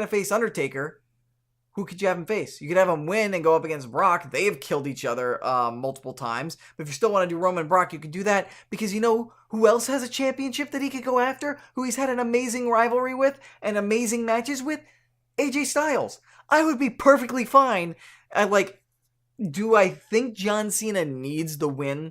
face Undertaker, who could you have him face? You could have him win and go up against Brock. They have killed each other multiple times. But if you still want to do Roman and Brock, you could do that, because you know who else has a championship that he could go after? Who he's had an amazing rivalry with and amazing matches with? AJ Styles. I would be perfectly fine. Do I think John Cena needs the win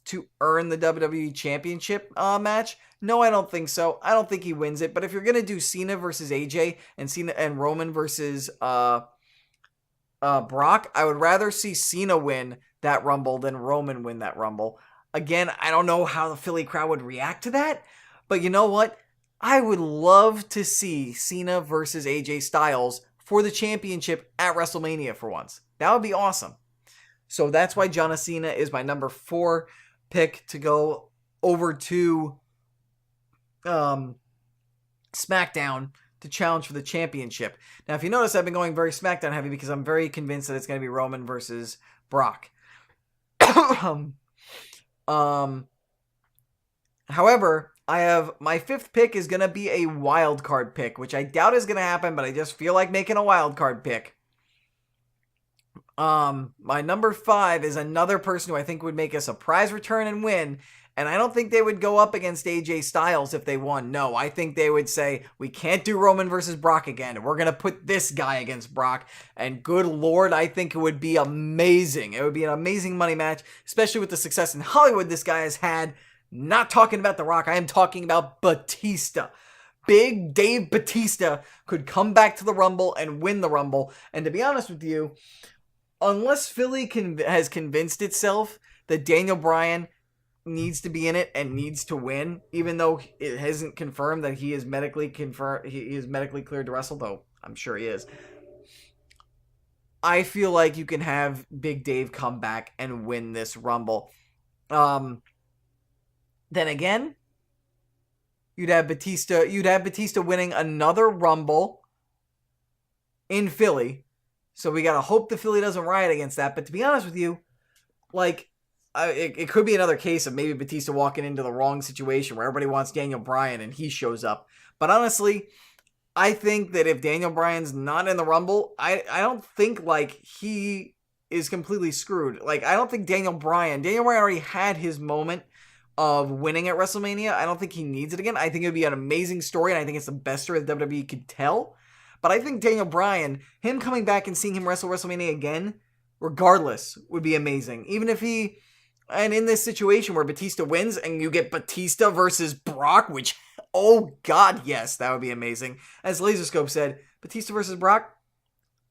to earn the WWE Championship match? No, I don't think so. I don't think he wins it. But if you're going to do Cena versus AJ and Roman versus Brock, I would rather see Cena win that Rumble than Roman win that Rumble. Again, I don't know how the Philly crowd would react to that. But you know what? I would love to see Cena versus AJ Styles for the championship at WrestleMania for once. That would be awesome. So that's why John Cena is my number 4 pick to go over to SmackDown to challenge for the championship. Now, if you notice, I've been going very SmackDown heavy because I'm very convinced that it's going to be Roman versus Brock. However, I have my 5th pick is going to be a wild card pick, which I doubt is going to happen, but I just feel like making a wild card pick. My number 5 is another person who I think would make a surprise return and win, and I don't think they would go up against AJ Styles if they won. No, I think they would say, we can't do Roman versus Brock again. We're going to put this guy against Brock, and good Lord, I think it would be amazing. It would be an amazing money match, especially with the success in Hollywood this guy has had. Not talking about The Rock, I am talking about Batista. Big Dave Batista could come back to the Rumble and win the Rumble, and to be honest with you, unless Philly has convinced itself that Daniel Bryan needs to be in it and needs to win, even though it hasn't confirmed that he is medically cleared to wrestle, though I'm sure he is. I feel like you can have Big Dave come back and win this Rumble. Then again, you'd have Batista winning another Rumble in Philly. So we gotta hope the Philly doesn't riot against that. But to be honest with you, it could be another case of maybe Batista walking into the wrong situation where everybody wants Daniel Bryan and he shows up. But honestly, I think that if Daniel Bryan's not in the Rumble, I don't think he is completely screwed. I don't think Daniel Bryan already had his moment of winning at WrestleMania. I don't think he needs it again. I think it would be an amazing story, and I think it's the best story that WWE could tell. But I think Daniel Bryan, him coming back and seeing him wrestle WrestleMania again, regardless, would be amazing. Even if he And in this situation where Batista wins and you get Batista versus Brock, which, oh god, yes, that would be amazing. As Laserscope said, Batista versus Brock,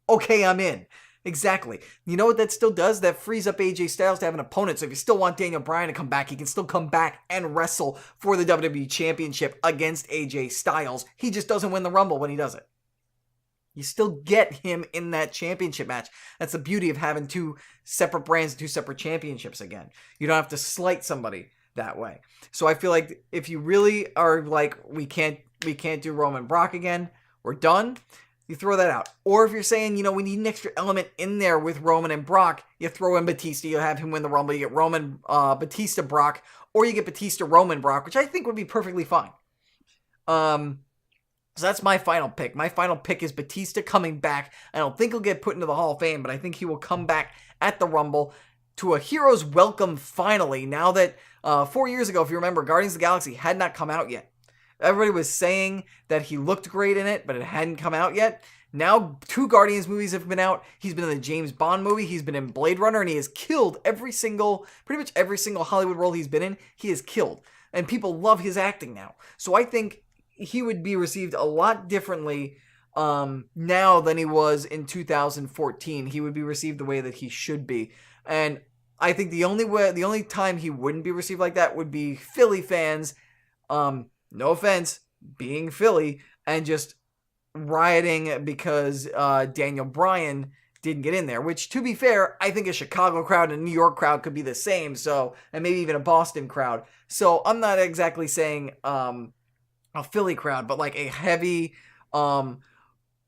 okay, I'm in. Exactly. You know what that still does? That frees up AJ Styles to have an opponent. So if you still want Daniel Bryan to come back, he can still come back and wrestle for the WWE Championship against AJ Styles. He just doesn't win the Rumble when he does it. You still get him in that championship match. That's the beauty of having two separate brands and two separate championships again. You don't have to slight somebody that way. So I feel like if you really are like, we can't do Roman Brock again, we're done, you throw that out. Or if you're saying, we need an extra element in there with Roman and Brock, you throw in Batista, you have him win the Rumble, you get Roman, Batista, Brock, or you get Batista, Roman, Brock, which I think would be perfectly fine. So that's my final pick. My final pick is Batista coming back. I don't think he'll get put into the Hall of Fame, but I think he will come back at the Rumble to a hero's welcome finally, now that 4 years ago, if you remember, Guardians of the Galaxy had not come out yet. Everybody was saying that he looked great in it, but it hadn't come out yet. Now, 2 Guardians movies have been out. He's been in the James Bond movie. He's been in Blade Runner, and he has killed pretty much every single Hollywood role he's been in. He has killed. And people love his acting now. So I think he would be received a lot differently now than he was in 2014. He would be received the way that he should be. And I think the only time he wouldn't be received like that would be Philly fans, no offense, being Philly, and just rioting because Daniel Bryan didn't get in there, which, to be fair, I think a Chicago crowd and a New York crowd could be the same, so, and maybe even a Boston crowd. So I'm not exactly saying a Philly crowd, but like a heavy, a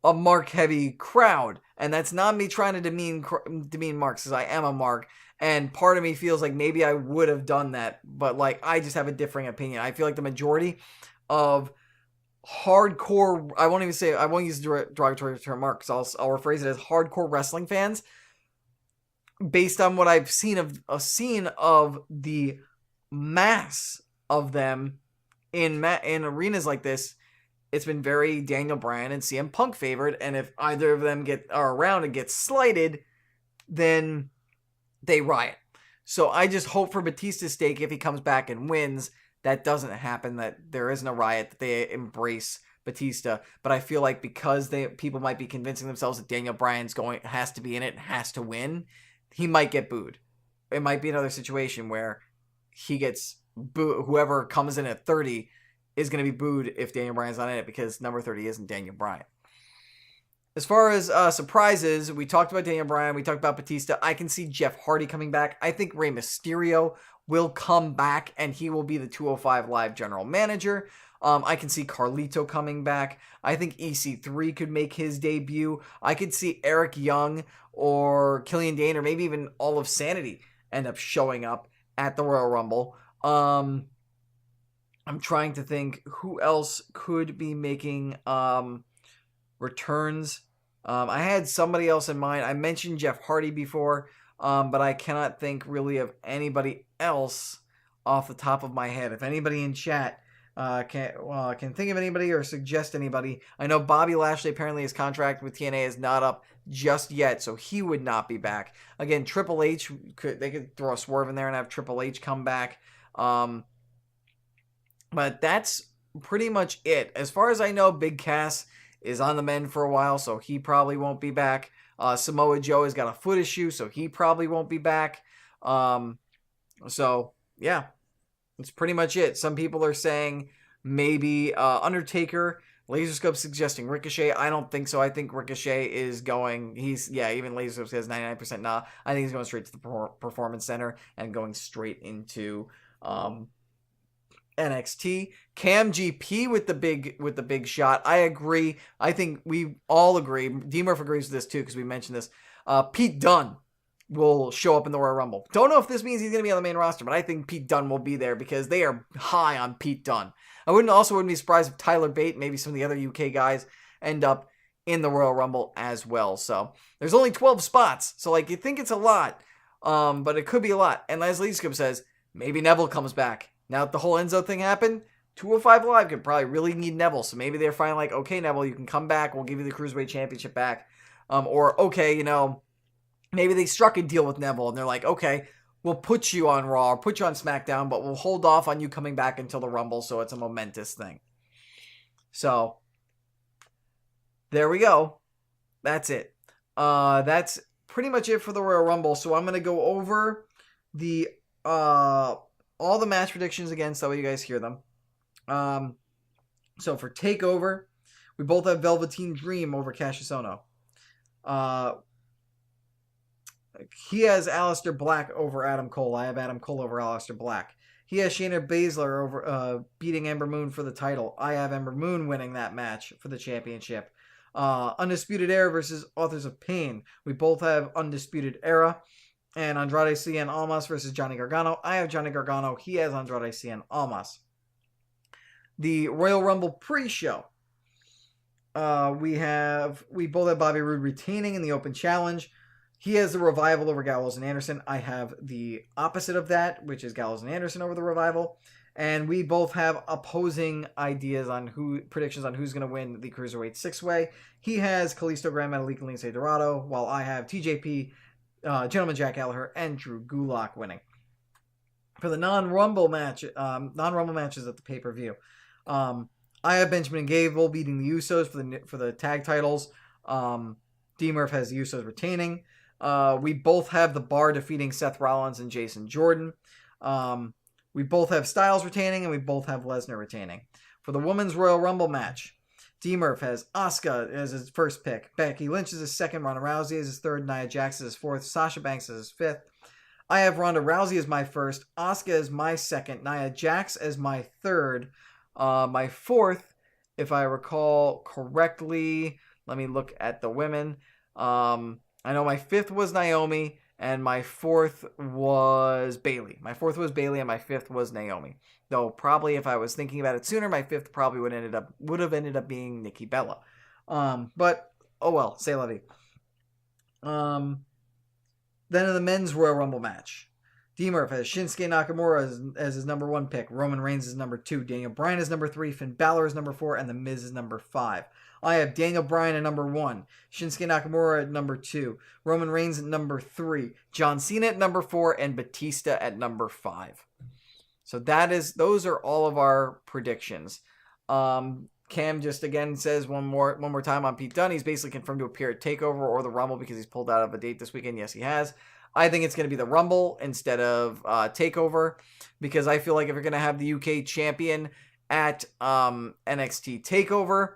Mark-heavy crowd. And that's not me trying to demean Mark, because I am a Mark. And part of me feels like maybe I would have done that, but like I just have a differing opinion. I feel like the majority of hardcore, I won't use the derogatory term Mark, because I'll rephrase it as hardcore wrestling fans, based on what I've seen of the mass of them in arenas like this, it's been very Daniel Bryan and CM Punk favored, and if either of them are around and get slighted, then they riot. So I just hope for Batista's sake, if he comes back and wins, that doesn't happen, that there isn't a riot, that they embrace Batista. But I feel like because people might be convincing themselves that Daniel Bryan's has to be in it, has to win, he might get booed. It might be another situation where he gets booed. Whoever comes in at 30 is going to be booed if Daniel Bryan's not in it, because number 30 isn't Daniel Bryan. As far as surprises, we talked about Daniel Bryan, we talked about Batista. I can see Jeff Hardy coming back. I think Rey Mysterio will come back, and he will be the 205 Live general manager. I can see Carlito coming back. I think EC3 could make his debut. I could see Eric Young or Killian Dane or maybe even all of Sanity end up showing up at the Royal Rumble. I'm trying to think who else could be making returns. I had somebody else in mind. I mentioned Jeff Hardy before, but I cannot think really of anybody else off the top of my head. If anybody in chat can think of anybody or suggest anybody. I know Bobby Lashley, apparently his contract with TNA is not up just yet, so he would not be back. Again, Triple H, they could throw a swerve in there and have Triple H come back. But that's pretty much it. As far as I know, Big Cass is on the mend for a while, so he probably won't be back. Samoa Joe has got a foot issue, so he probably won't be back. So, yeah, that's pretty much it. Some people are saying maybe Undertaker. Laserscope suggesting Ricochet. I don't think so. I think Ricochet is going, even Laserscope says 99% nah. I think he's going straight to the Performance Center and going straight into NXT. Cam GP with the big shot. I agree. I think we all agree. DMurph agrees with this too, because we mentioned this. Pete Dunne will show up in the Royal Rumble. Don't know if this means he's going to be on the main roster, but I think Pete Dunne will be there because they are high on Pete Dunne. I wouldn't be surprised if Tyler Bate, maybe some of the other UK guys, end up in the Royal Rumble as well. So there's only 12 spots, so you think it's a lot, but it could be a lot. And as Laserscope says, maybe Neville comes back. Now that the whole Enzo thing happened, 205 Live could probably really need Neville. So maybe they're finally okay, Neville, you can come back. We'll give you the Cruiserweight Championship back. Maybe they struck a deal with Neville and they're like, okay, we'll put you on Raw or put you on SmackDown, but we'll hold off on you coming back until the Rumble, so it's a momentous thing. So there we go. That's it. That's pretty much it for the Royal Rumble. So I'm gonna go over the all the match predictions again, so that way you guys hear them. So for TakeOver, we both have Velveteen Dream over Cassius Ohno. He has Aleister Black over Adam Cole. I have Adam Cole over Aleister Black. He has Shayna Baszler over beating Ember Moon for the title. I have Ember Moon winning that match for the championship. Undisputed Era versus Authors of Pain. We both have Undisputed Era. And Andrade Cien Almas versus Johnny Gargano. I have Johnny Gargano. He has Andrade Cien Almas. The Royal Rumble pre-show. We both have Bobby Roode retaining in the open challenge. He has the Revival over Gallows and Anderson. I have the opposite of that, which is Gallows and Anderson over the Revival. And we both have opposing ideas on predictions on who's going to win the Cruiserweight 6-Way. He has Kalisto, Grand Metalik, and Lince Dorado, while I have TJP, Gentleman Jack Gallagher, and Drew Gulak winning. For the non-Rumble matches at the pay-per-view, I have Benjamin and Gable beating the Usos for the tag titles. DMurph has the Usos retaining. We both have the Bar defeating Seth Rollins and Jason Jordan. We both have Styles retaining, and we both have Lesnar retaining. For the Women's Royal Rumble match, DMurph has Asuka as his first pick. Becky Lynch is his second. Ronda Rousey is his third. Nia Jax is his fourth. Sasha Banks is his fifth. I have Ronda Rousey as my first. Asuka as my second. Nia Jax as my third. My fourth, if I recall correctly, let me look at the women. I know my fifth was Naomi, and my fourth was Bayley. My fourth was Bayley, and my fifth was Naomi. Though probably if I was thinking about it sooner, my fifth probably would have ended up being Nikki Bella. But oh well, c'est la vie. Then in the men's Royal Rumble match, DMurph has Shinsuke Nakamura as his number 1 pick. Roman Reigns is number 2. Daniel Bryan is number 3. Finn Balor is number 4. And The Miz is number 5. I have Daniel Bryan at number 1. Shinsuke Nakamura at number 2. Roman Reigns at number 3. John Cena at number 4. And Batista at number 5. So those are all of our predictions. Cam just again says one more time on Pete Dunne. He's basically confirmed to appear at TakeOver or the Rumble because he's pulled out of a date this weekend. Yes, he has. I think it's going to be the Rumble instead of TakeOver because I feel like if you're going to have the UK champion at NXT TakeOver,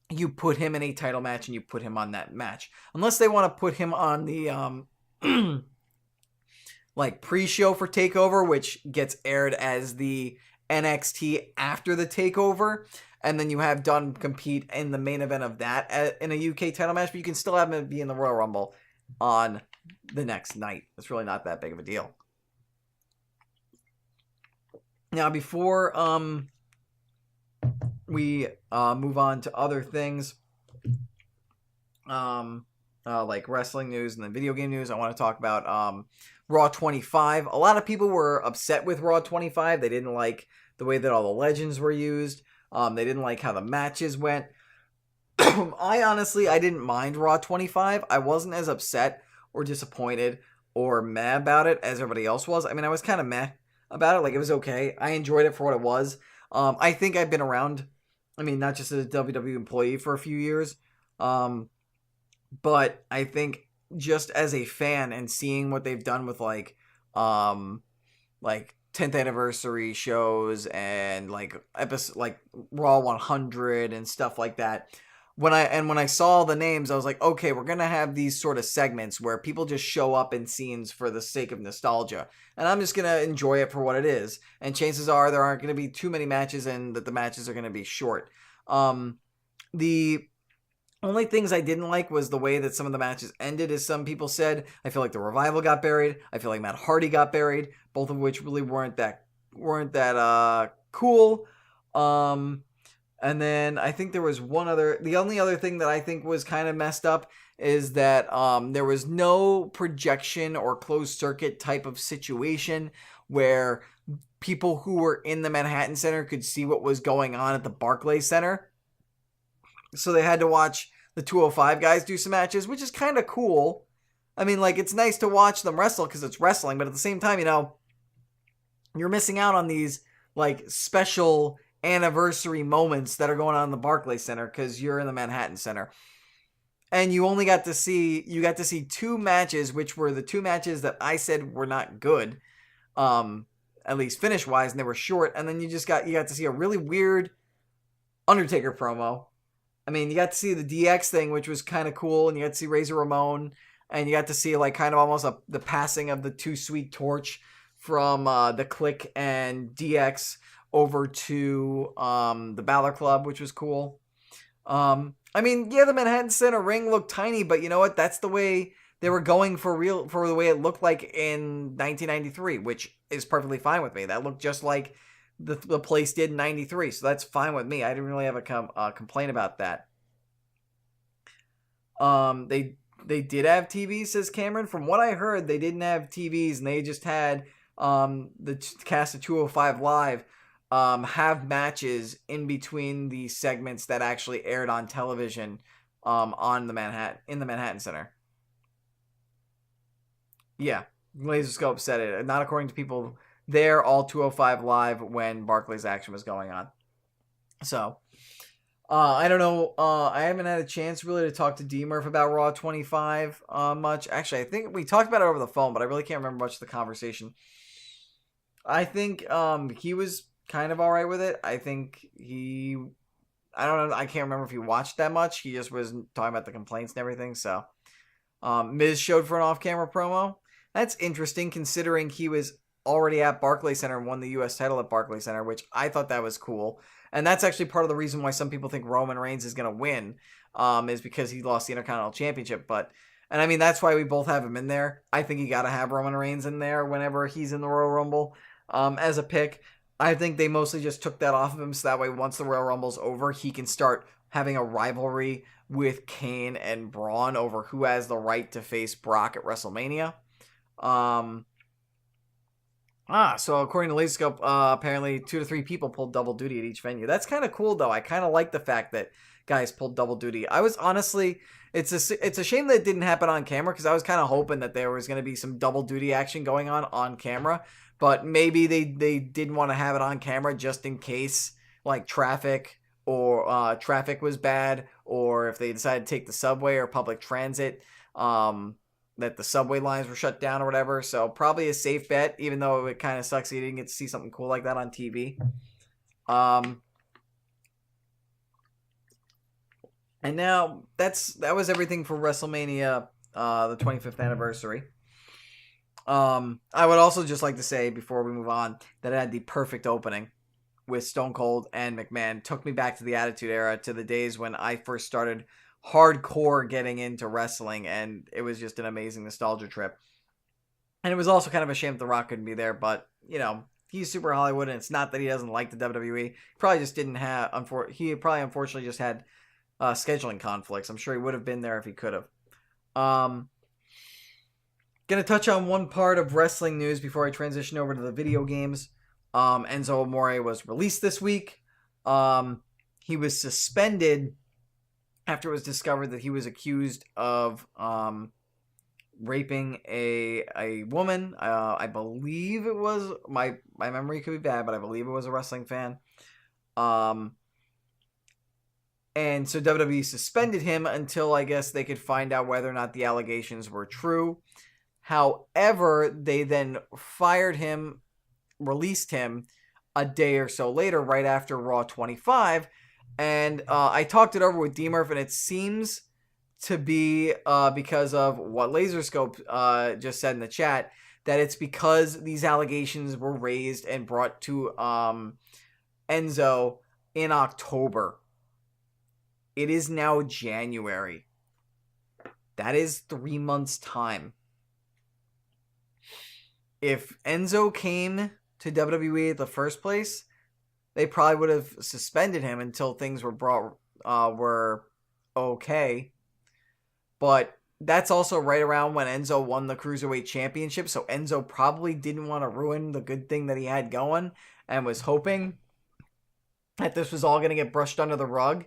you put him in a title match and you put him on that match. Unless they want to put him on the like pre-show for TakeOver, which gets aired as the NXT after the TakeOver, and then you have Dunne compete in the main event of that in a UK title match, but you can still have him be in the Royal Rumble on the next night. It's really not that big of a deal. Now, before we move on to other things, like wrestling news and then video game news, I want to talk about Raw 25. A lot of people were upset with Raw 25. They didn't like the way that all the legends were used. They didn't like how the matches went. I didn't mind Raw 25. I wasn't as upset or disappointed or meh about it as everybody else was. I mean, I was kind of meh about it. Like, it was okay. I enjoyed it for what it was. I think I've been around, not just as a WWE employee for a few years, but I think just as a fan and seeing what they've done with like 10th anniversary shows and episode like Raw 100 and stuff like that. When I saw the names, I was like, okay, we're gonna have these sort of segments where people just show up in scenes for the sake of nostalgia, and I'm just gonna enjoy it for what it is. And chances are there aren't gonna be too many matches, and that the matches are gonna be short. The only things I didn't like was the way that some of the matches ended, as some people said. I feel like the Revival got buried. I feel like Matt Hardy got buried, both of which really weren't that cool. And then I think there was the only other thing that I think was kind of messed up is that there was no projection or closed circuit type of situation where people who were in the Manhattan Center could see what was going on at the Barclays Center. So they had to watch the 205 guys do some matches, which is kind of cool. I mean, like, it's nice to watch them wrestle because it's wrestling, but at the same time, you're missing out on these, like, special anniversary moments that are going on in the Barclays Center because you're in the Manhattan Center. And you got to see two matches, which were the two matches that I said were not good, at least finish wise, and they were short. And then you got to see a really weird Undertaker promo. I mean, you got to see the DX thing, which was kind of cool, and you got to see Razor Ramon, and you got to see like kind of almost the passing of the Too Sweet torch from the Click and DX over to the Balor Club, which was cool. I mean, yeah, the Manhattan Center ring looked tiny, but you know what? That's the way they were going for the way it looked like in 1993, which is perfectly fine with me. That looked just like the place did in 93, so that's fine with me. I didn't really have a complaint about that. They did have TVs, says Cameron. From what I heard, they didn't have TVs, and they just had the cast of 205 Live have matches in between the segments that actually aired on television in the Manhattan Center. Yeah, Laserscope said it. Not according to people there, all 205 Live when Barclays action was going on. So, I don't know. I haven't had a chance really to talk to DMurph about Raw 25 much. Actually, I think we talked about it over the phone, but I really can't remember much of the conversation. I think he was kind of all right with it. I think I don't know. I can't remember if he watched that much. He just was talking about the complaints and everything. So, Miz showed for an off-camera promo. That's interesting considering he was already at Barclays Center and won the U.S. title at Barclays Center, which I thought that was cool. And that's actually part of the reason why some people think Roman Reigns is going to win, is because he lost the Intercontinental Championship. And I mean, that's why we both have him in there. I think you got to have Roman Reigns in there whenever he's in the Royal Rumble as a pick. I think they mostly just took that off of him so that way once the Royal Rumble's over, he can start having a rivalry with Kane and Braun over who has the right to face Brock at WrestleMania. So according to Laserscope, apparently 2 to 3 people pulled double duty at each venue. That's kind of cool, though. I kind of like the fact that guys pulled double duty. I was honestly, it's a shame that it didn't happen on camera because I was kind of hoping that there was going to be some double duty action going on camera. But maybe they didn't want to have it on camera just in case, like traffic was bad, or if they decided to take the subway or public transit, that the subway lines were shut down or whatever. So probably a safe bet, even though it kind of sucks you didn't get to see something cool like that on TV. And now that was everything for WrestleMania, the 25th anniversary. I would also just like to say before we move on that it had the perfect opening with Stone Cold and McMahon. Took me back to the Attitude Era, to the days when I first started hardcore getting into wrestling, and it was just an amazing nostalgia trip. And it was also kind of a shame that The Rock couldn't be there, but he's super Hollywood, and it's not that he doesn't like the WWE. He probably just didn't have. Unfortunately just had scheduling conflicts. I'm sure he would have been there if he could have. Gonna touch on one part of wrestling news before I transition over to the video games. Enzo Amore was released this week. He was suspended after it was discovered that he was accused of raping a woman. I believe it was, my memory could be bad, but I believe it was a wrestling fan. And so WWE suspended him until I guess they could find out whether or not the allegations were true. However, they then fired him, released him a day or so later, right after Raw 25. And I talked it over with DMurph, and it seems to be because of what Laserscope just said in the chat, that it's because these allegations were raised and brought to Enzo in October. It is now January. That is 3 months' time. If Enzo came to WWE in the first place, they probably would have suspended him until things were okay. But that's also right around when Enzo won the Cruiserweight Championship, so Enzo probably didn't want to ruin the good thing that he had going and was hoping that this was all going to get brushed under the rug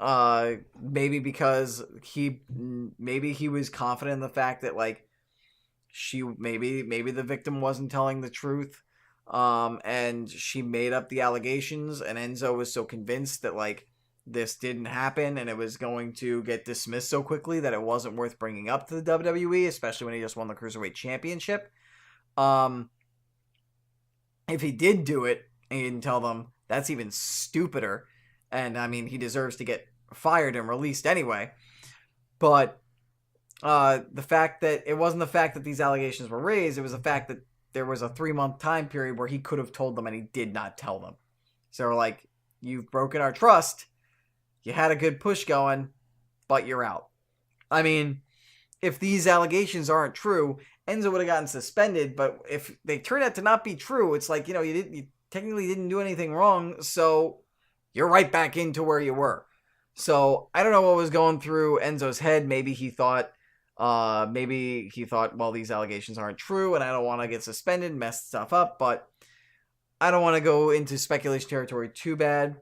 Maybe because maybe he was confident in the fact that like maybe the victim wasn't telling the truth, and she made up the allegations, and Enzo was so convinced that like this didn't happen and it was going to get dismissed so quickly that it wasn't worth bringing up to the WWE, especially when he just won the Cruiserweight Championship. If he did do it and he didn't tell them, that's even stupider. And I mean, he deserves to get fired and released anyway. But the fact that it wasn't the fact that these allegations were raised, it was the fact that there was a 3-month time period where he could have told them and he did not tell them. So like, you've broken our trust. You had a good push going, but you're out. I mean, if these allegations aren't true, Enzo would have gotten suspended, but if they turn out to not be true, it's like, you technically didn't do anything wrong, so you're right back into where you were. So I don't know what was going through Enzo's head. Maybe he thought, well, these allegations aren't true, and I don't want to get suspended and mess stuff up, but I don't want to go into speculation territory too bad.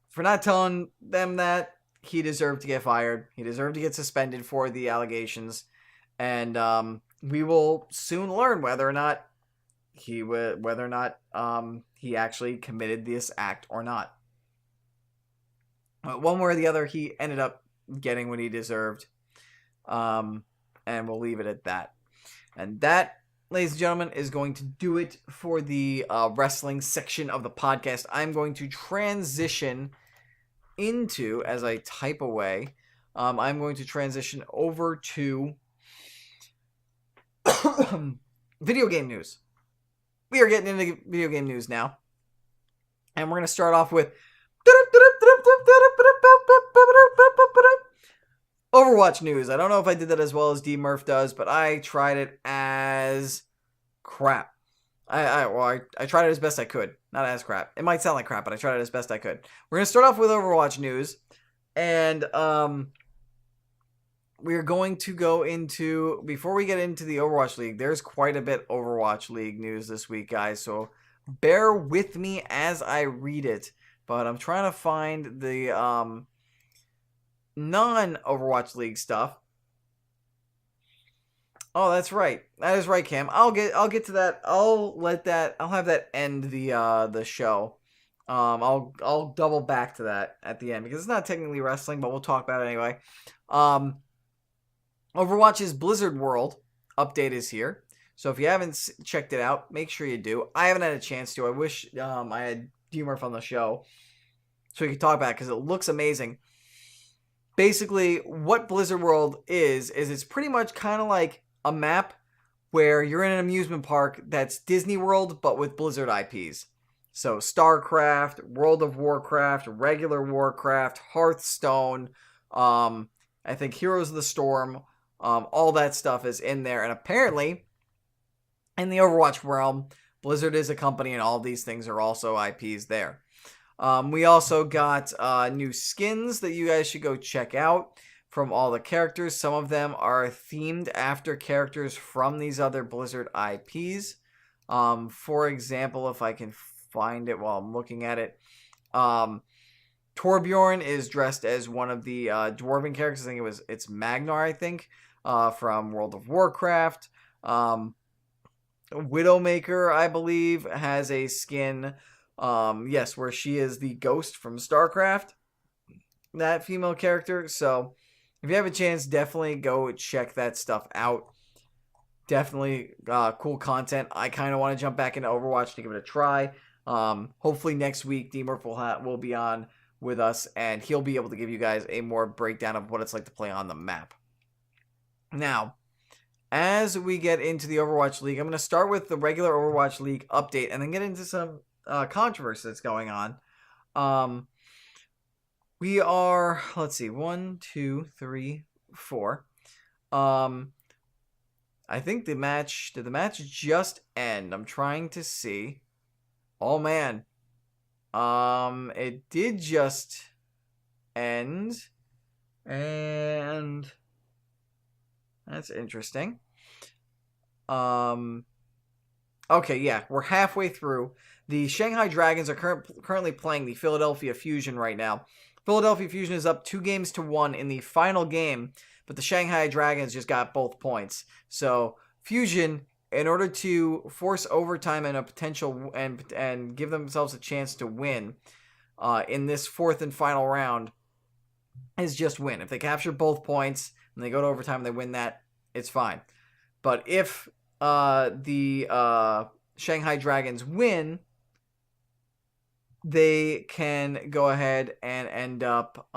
For not telling them that, he deserved to get fired. He deserved to get suspended for the allegations, and we will soon learn whether or not he actually committed this act or not. One way or the other, he ended up getting what he deserved, and we'll leave it at that. And that, ladies and gentlemen, is going to do it for the wrestling section of the podcast. I'm going to transition into, as I type away, I'm going to transition over to video game news. We are getting into video game news now. And we're going to start off with Overwatch news. I don't know if I did that as well as DMurph does, but I tried it as crap. I tried it as best I could. Not as crap. It might sound like crap, but I tried it as best I could. We're going to start off with Overwatch news. And we're going to go into, before we get into the Overwatch League, there's quite a bit Overwatch League news this week, guys. So bear with me as I read it. But I'm trying to find the non-Overwatch League stuff. Oh, that's right. That is right, Cam. I'll get to that. I'll have that end the show. I'll double back to that at the end because it's not technically wrestling, but we'll talk about it anyway. Overwatch's Blizzard World update is here. So if you haven't checked it out, make sure you do. I haven't had a chance to. I wish I had DMurph on the show so we could talk about it because it looks amazing. Basically, what Blizzard World is it's pretty much kind of like a map where you're in an amusement park that's Disney World, but with Blizzard IPs. So StarCraft, World of Warcraft, regular Warcraft, Hearthstone, I think Heroes of the Storm, all that stuff is in there. And apparently, in the Overwatch realm, Blizzard is a company and all these things are also IPs there. We also got new skins that you guys should go check out from all the characters. Some of them are themed after characters from these other Blizzard IPs. For example, if I can find it while I'm looking at it, Torbjorn is dressed as one of the dwarven characters. I think it's Magnar, I think, from World of Warcraft. Widowmaker, I believe, has a skin, yes, where she is the ghost from StarCraft, that female character. So if you have a chance, definitely go check that stuff out. Definitely cool content. I kind of want to jump back into Overwatch to give it a try. Hopefully next week, DMurph will be on with us, and he'll be able to give you guys a more breakdown of what it's like to play on the map. Now, as we get into the Overwatch League, I'm going to start with the regular Overwatch League update and then get into some controversy that's going on. We are, let's see, 1, 2, 3, 4. I think did the match just end? I'm trying to see. Oh man. It did just end. And that's interesting. Okay, yeah, we're halfway through. The Shanghai Dragons are currently playing the Philadelphia Fusion right now. Philadelphia Fusion is up 2-1 in the final game, but the Shanghai Dragons just got both points. So Fusion, in order to force overtime and a potential and give themselves a chance to win in this fourth and final round, is just win. If they capture both points and they go to overtime and they win that, it's fine. But if the Shanghai Dragons win, they can go ahead and end up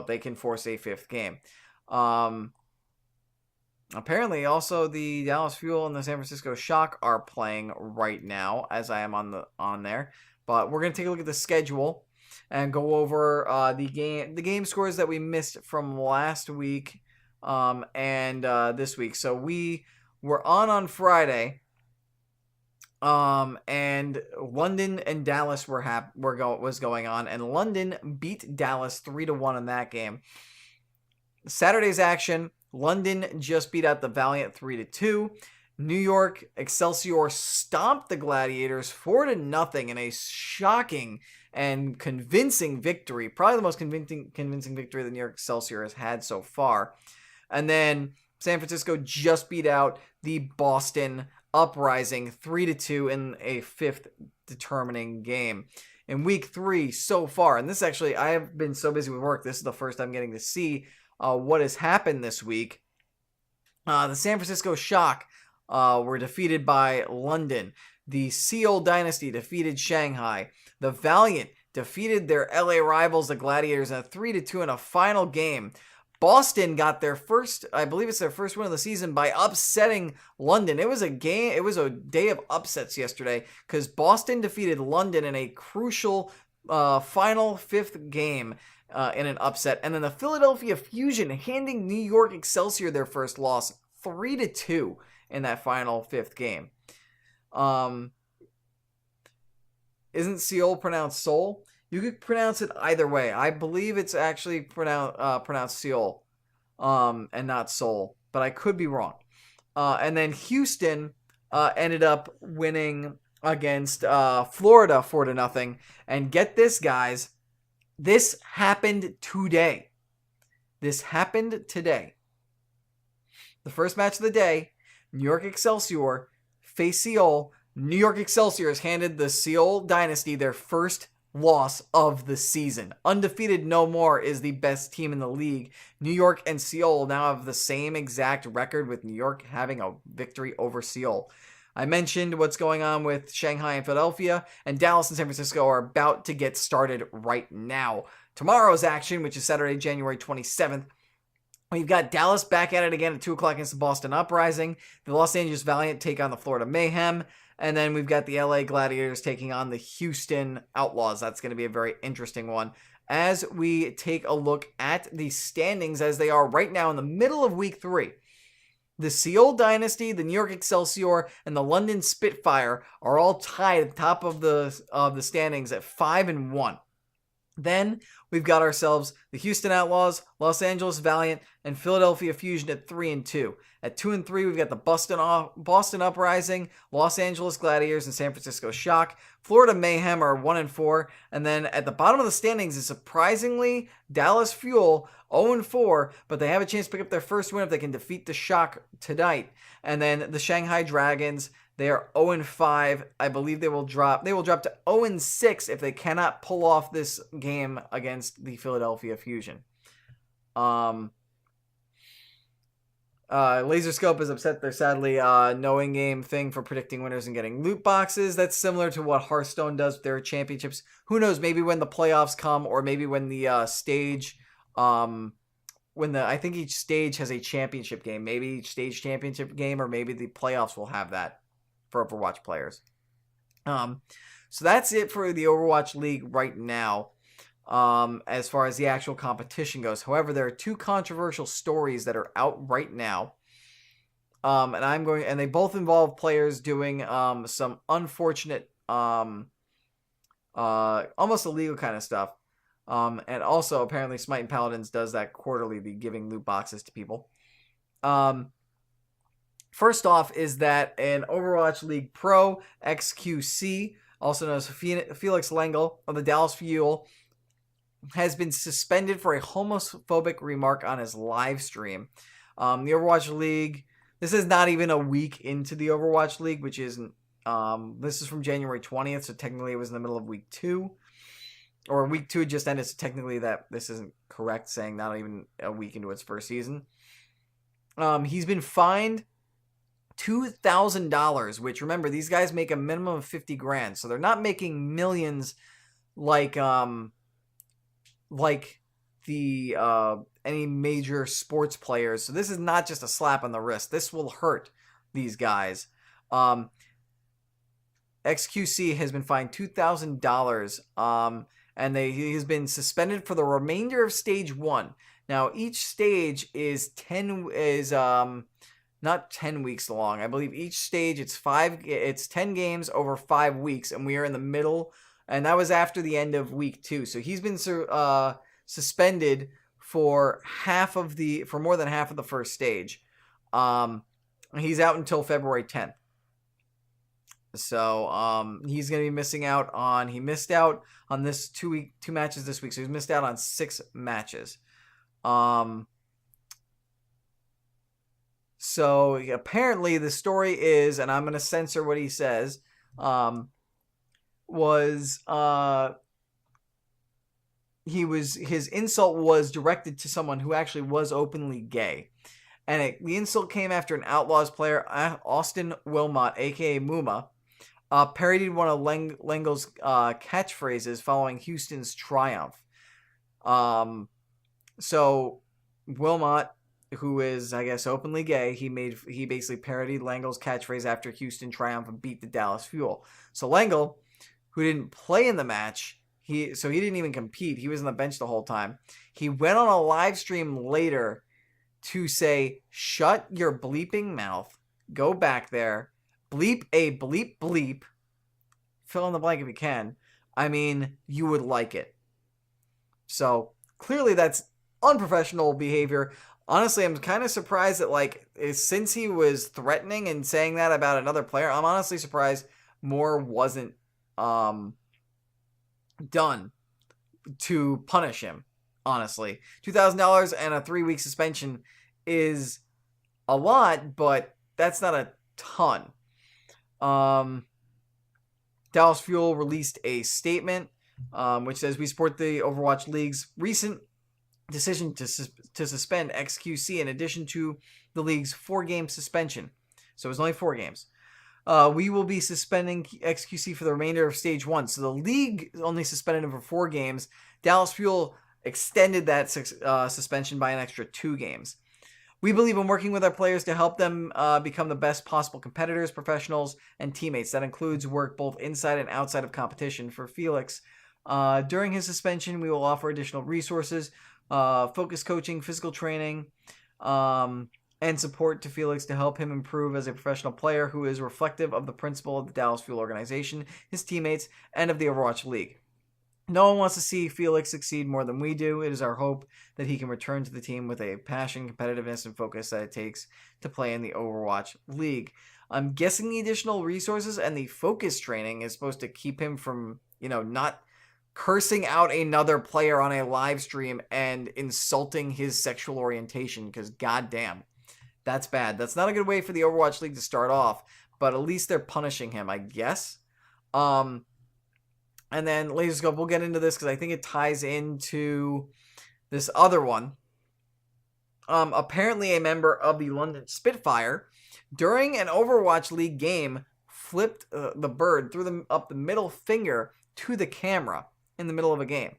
they can force a fifth game. Apparently also the Dallas Fuel and the San Francisco Shock are playing right now as I am on there. But we're going to take a look at the schedule and go over the game scores that we missed from last week and this week. So we were on Friday. And London and Dallas was going on, and London beat Dallas 3-1 in that game. Saturday's action, London just beat out the Valiant 3-2. New York Excelsior stomped the Gladiators 4-0 in a shocking and convincing victory, probably the most convincing victory the New York Excelsior has had so far. And then San Francisco just beat out the Boston Uprising 3-2 in a fifth determining game. In week 3 so far, and this actually, I have been so busy with work, this is the first I'm getting to see what has happened this week. The San Francisco Shock were defeated by London. The Seoul Dynasty defeated Shanghai. The Valiant defeated their LA rivals, the Gladiators, in a 3-2 in a final game. Boston got their first, I believe it's their first win of the season by upsetting London. It was a day of upsets yesterday because Boston defeated London in a crucial final fifth game in an upset. And then the Philadelphia Fusion handing New York Excelsior their first loss 3-2 in that final fifth game. Isn't Seoul pronounced Seoul? You could pronounce it either way. I believe it's actually pronounced Seoul and not Seoul, but I could be wrong. And then Houston ended up winning against Florida 4-0. And get this, guys, this happened today. The first match of the day, New York Excelsior face Seoul. New York Excelsior has handed the Seoul Dynasty their first loss of the season. Undefeated no more is the best team in the league. New York and Seoul now have the same exact record, with New York having a victory over Seoul. I mentioned what's going on with Shanghai and Philadelphia, and Dallas and San Francisco are about to get started right now. Tomorrow's action, which is Saturday, January 27th, we've got Dallas back at it again at 2 o'clock against the Boston Uprising. The Los Angeles Valiant take on the Florida Mayhem. And then we've got the LA Gladiators taking on the Houston Outlaws. That's going to be a very interesting one. As we take a look at the standings as they are right now in the middle of week 3, the Seoul Dynasty, the New York Excelsior, and the London Spitfire are all tied at the top of the standings at 5-1. Then we've got ourselves the Houston Outlaws, Los Angeles Valiant, and Philadelphia Fusion at 3-2. At 2-3, we've got the Boston Uprising, Los Angeles Gladiators, and San Francisco Shock. Florida Mayhem are 1-4. And then at the bottom of the standings is surprisingly Dallas Fuel 0-4, but they have a chance to pick up their first win if they can defeat the Shock tonight. And then the Shanghai Dragons, they are 0-5. I believe they will drop to 0-6 if they cannot pull off this game against the Philadelphia Fusion. Laserscope is upset their sadly no in-game thing for predicting winners and getting loot boxes. That's similar to what Hearthstone does with their championships. Who knows, maybe when the playoffs come, or maybe when the stage I think each stage has a championship game. Maybe each stage championship game, or maybe the playoffs will have that for Overwatch players. So that's it for the Overwatch League right now, as far as the actual competition goes. However, there are 2 controversial stories that are out right now. And they both involve players doing some unfortunate, almost illegal kind of stuff. And also, apparently, Smite and Paladins does that quarterly, the giving loot boxes to people. First off is that in Overwatch League Pro, XQC also known as Felix Lengel of the Dallas Fuel, has been suspended for a homophobic remark on his live stream. The Overwatch League, this is not even a week into the Overwatch League, which isn't, this is from January 20th, so technically it was in the middle of week 2. Or week 2 just ended, so technically that this isn't correct, saying not even a week into its first season. He's been fined $2,000, which, remember, these guys make a minimum of 50 grand, so they're not making millions like the any major sports players. So this is not just a slap on the wrist. This will hurt these guys. XQC has been fined $2,000, and he's been suspended for the remainder of stage 1. Now each stage is not 10 weeks long. I believe each stage it's 10 games over 5 weeks, and we are in the middle. And that was after the end of week 2. So he's been suspended for more than half of the first stage. He's out until February 10th. So he's going to be missing out on. He missed out on this 2 matches this week. So he's missed out on 6 matches. So apparently the story is, and I'm going to censor what he says, his insult was directed to someone who actually was openly gay. And the insult came after an Outlaws player, Austin Wilmot, aka Muma, parodied one of Lengel's catchphrases following Houston's triumph. So Wilmot, who is, I guess, openly gay, he basically parodied Lengel's catchphrase after Houston triumph and beat the Dallas Fuel. So Lengel, who didn't play in the match, he didn't even compete. He was on the bench the whole time. He went on a live stream later to say, "Shut your bleeping mouth. Go back there. Bleep a bleep bleep. Fill in the blank if you can. I mean, you would like it." So clearly that's unprofessional behavior. Honestly, I'm kind of surprised that, since he was threatening and saying that about another player, I'm honestly surprised more wasn't done to punish him. Honestly, $2,000 and a 3-week suspension is a lot, but that's not a ton. Dallas Fuel released a statement which says, "We support the Overwatch League's recent decision to suspend XQC in addition to the league's 4-game suspension." So it was only 4 games. "We will be suspending XQC for the remainder of Stage 1. So the league only suspended him for 4 games. Dallas Fuel extended that suspension by an extra 2 games. "We believe in working with our players to help them become the best possible competitors, professionals, and teammates. That includes work both inside and outside of competition. For Felix, during his suspension, we will offer additional resources, focus coaching, physical training, and support to Felix to help him improve as a professional player who is reflective of the principle of the Dallas Fuel organization, his teammates, and of the Overwatch League. No one wants to see Felix succeed more than we do. It is our hope that he can return to the team with a passion, competitiveness, and focus that it takes to play in the Overwatch League." I'm guessing the additional resources and the focus training is supposed to keep him from, not cursing out another player on a live stream and insulting his sexual orientation, because goddamn, that's bad. That's not a good way for the Overwatch League to start off, but at least they're punishing him, I guess. And then Laserscope, we'll get into this because I think it ties into this other one. Apparently a member of the London Spitfire, during an Overwatch League game, flipped the bird, threw up the middle finger to the camera in the middle of a game.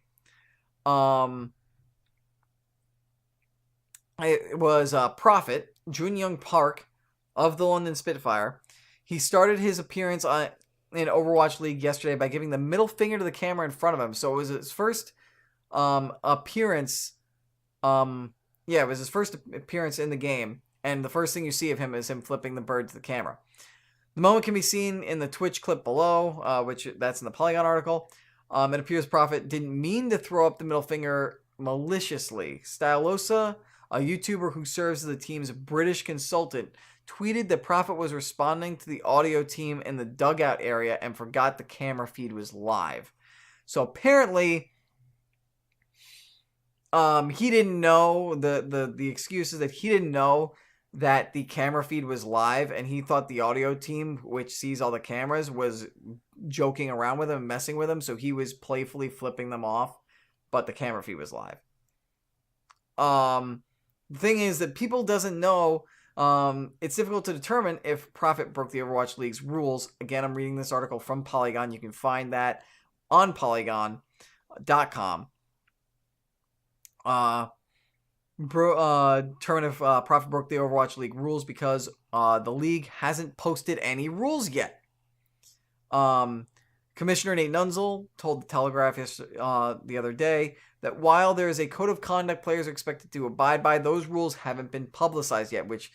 It was Prophet, Jun Young Park of the London Spitfire. He started his appearance in Overwatch League yesterday by giving the middle finger to the camera in front of him. So it was his first appearance. It was his first appearance in the game, and the first thing you see of him is him flipping the bird to the camera. The moment can be seen in the Twitch clip below, which that's in the Polygon article. It appears Prophet didn't mean to throw up the middle finger maliciously. Stylosa, a YouTuber who serves as the team's British consultant, tweeted that Prophet was responding to the audio team in the dugout area and forgot the camera feed was live. So apparently, he didn't know the excuses that he didn't know that the camera feed was live, and he thought the audio team, which sees all the cameras, was joking around with him, messing with him, so he was playfully flipping them off, but the camera feed was live. The thing is that people doesn't know. It's difficult to determine if Prophet broke the Overwatch League's rules. Again, I'm reading this article from Polygon. You can find that on Polygon.com. Determine if Prophet broke the Overwatch League rules because the league hasn't posted any rules yet. Commissioner Nate Nunzel told the Telegraph the other day that while there is a code of conduct players are expected to abide by, those rules haven't been publicized yet, which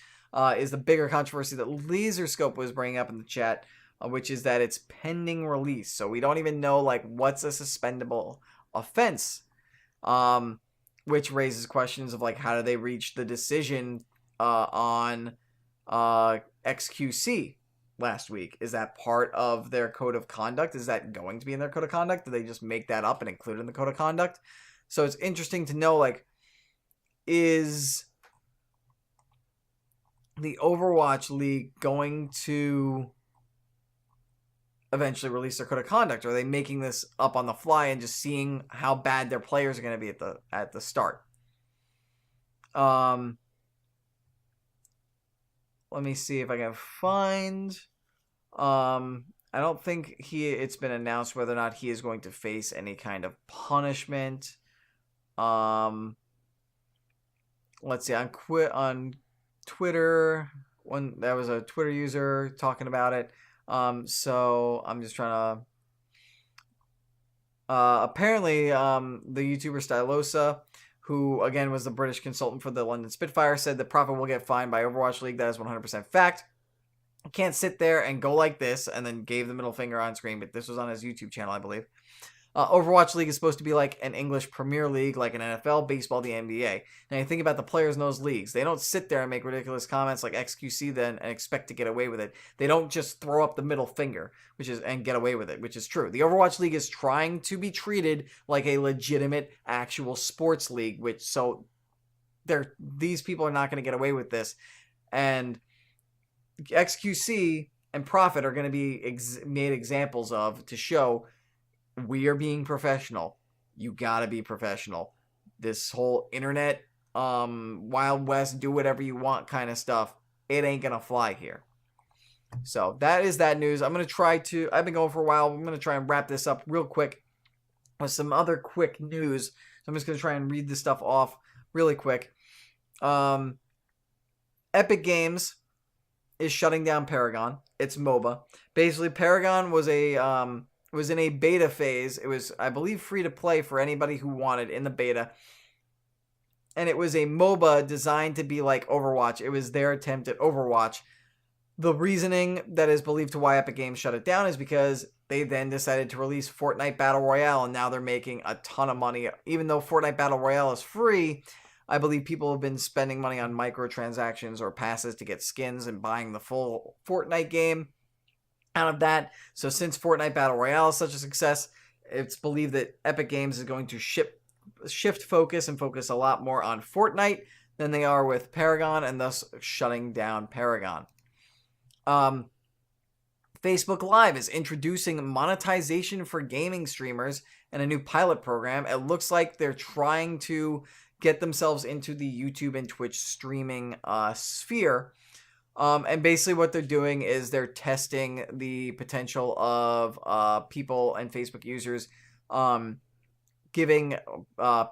is the bigger controversy that Laserscope was bringing up in the chat, which is that it's pending release. So we don't even know like what's a suspendable offense, which raises questions of like how do they reach the decision on XQC last week? Is that part of their code of conduct? Is that going to be in their code of conduct? Do they just make that up and include it in the code of conduct? So it's interesting to know, like, is the Overwatch League going to eventually release their code of conduct? Or are they making this up on the fly and just seeing how bad their players are going to be at the start? Let me see if I can find. I don't think it's been announced whether or not he is going to face any kind of punishment. Let's see, on Twitter, there was a Twitter user talking about it. So I'm just trying to. Apparently, the YouTuber Stylosa, who again was the British consultant for the London Spitfire, said that Prophet will get fined by Overwatch League. That is 100% fact. You can't sit there and go like this, and then gave the middle finger on screen, but this was on his YouTube channel, I believe. Overwatch League is supposed to be like an English Premier League, like an NFL, baseball, the NBA. Now you think about the players in those leagues. They don't sit there and make ridiculous comments like XQC then and expect to get away with it. They don't just throw up the middle finger, and get away with it, which is true. The Overwatch League is trying to be treated like a legitimate, actual sports league, these people are not going to get away with this. And XQC and Prophet are going to be made examples of to show we are being professional. You gotta be professional. This whole internet, Wild West, do whatever you want kind of stuff, it ain't gonna fly here. So that is that news. I've been going for a while. I'm gonna try and wrap this up real quick with some other quick news. So I'm just gonna try and read this stuff off really quick. Epic Games is shutting down Paragon. It's MOBA. Basically, Paragon was in a beta phase. It was, I believe, free to play for anybody who wanted in the beta. And it was a MOBA designed to be like Overwatch. It was their attempt at Overwatch. The reasoning that is believed to why Epic Games shut it down is because they then decided to release Fortnite Battle Royale, and now they're making a ton of money. Even though Fortnite Battle Royale is free, I believe people have been spending money on microtransactions or passes to get skins and buying the full Fortnite game out of that. So since Fortnite Battle Royale is such a success, it's believed that Epic Games is going to shift focus and focus a lot more on Fortnite than they are with Paragon, and thus shutting down Paragon. Facebook Live is introducing monetization for gaming streamers and a new pilot program. It looks like they're trying to get themselves into the YouTube and Twitch streaming sphere. And basically what they're doing is they're testing the potential of people and Facebook users giving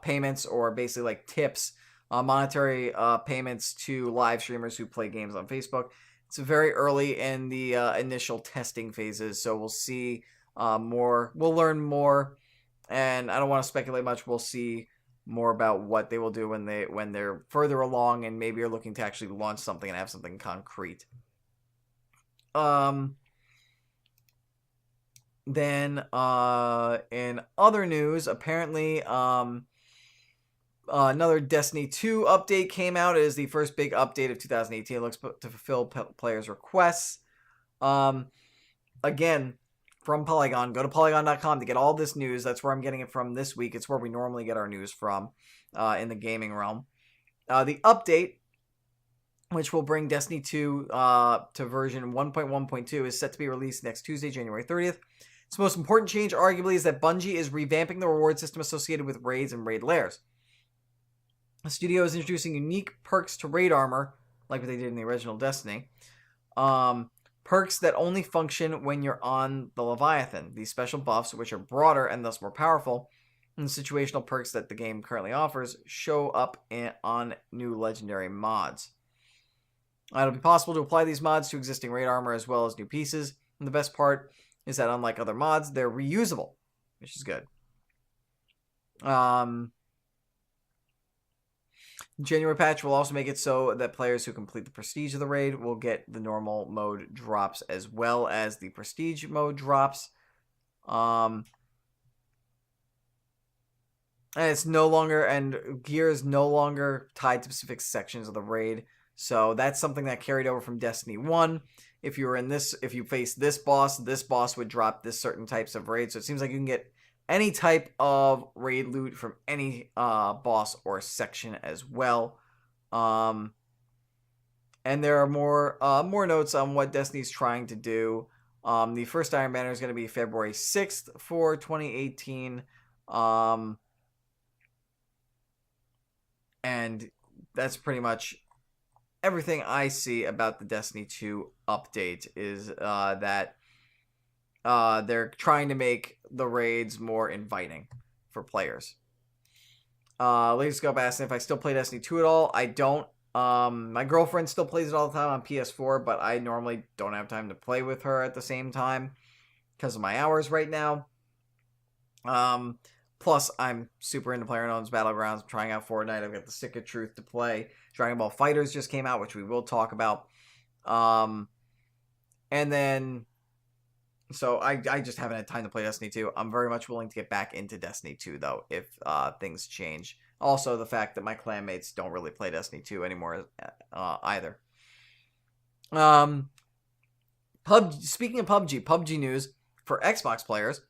payments or basically like tips, monetary payments to live streamers who play games on Facebook. It's very early in the initial testing phases, so we'll see more. We'll learn more, and I don't want to speculate much. We'll see more about what they will do when they're further along and maybe are looking to actually launch something and have something concrete. Then in other news, apparently Another Destiny 2 update came out. It is the first big update of 2018. It looks to fulfill players' requests. Again, from Polygon. Go to Polygon.com to get all this news. That's where I'm getting it from this week. It's where we normally get our news from in the gaming realm. The update, which will bring Destiny 2 to version 1.1.2, is set to be released next Tuesday, January 30th. Its most important change, arguably, is that Bungie is revamping the reward system associated with raids and raid lairs. The studio is introducing unique perks to raid armor, like what they did in the original Destiny. Perks that only function when you're on the Leviathan. These special buffs, which are broader and thus more powerful, and the situational perks that the game currently offers, show up on new legendary mods. It'll be possible to apply these mods to existing raid armor as well as new pieces. And the best part is that unlike other mods, they're reusable, which is good. January patch will also make it so that players who complete the prestige of the raid will get the normal mode drops as well as the prestige mode drops. And it's no longer, and gear is no longer tied to specific sections of the raid. So that's something that carried over from Destiny 1. If you were in this, if you face this boss would drop this certain types of raids. So it seems like you can get any type of raid loot from any boss or section as well. And there are more notes on what Destiny's trying to do. The first Iron Banner is going to be February 6th for 2018. And that's pretty much everything I see about the Destiny 2 update is that they're trying to make the raids more inviting for players. Laserscope asked if I still play Destiny 2 at all. I don't. My girlfriend still plays it all the time on PS4, but I normally don't have time to play with her at the same time because of my hours right now. Plus, I'm super into PlayerUnknown's Battlegrounds. I'm trying out Fortnite. I've got the Stick of Truth to play. Dragon Ball FighterZ just came out, which we will talk about. And then, so I just haven't had time to play Destiny 2. I'm very much willing to get back into Destiny 2, though, if things change. Also, the fact that my clanmates don't really play Destiny 2 anymore either. Speaking of PUBG news for Xbox players.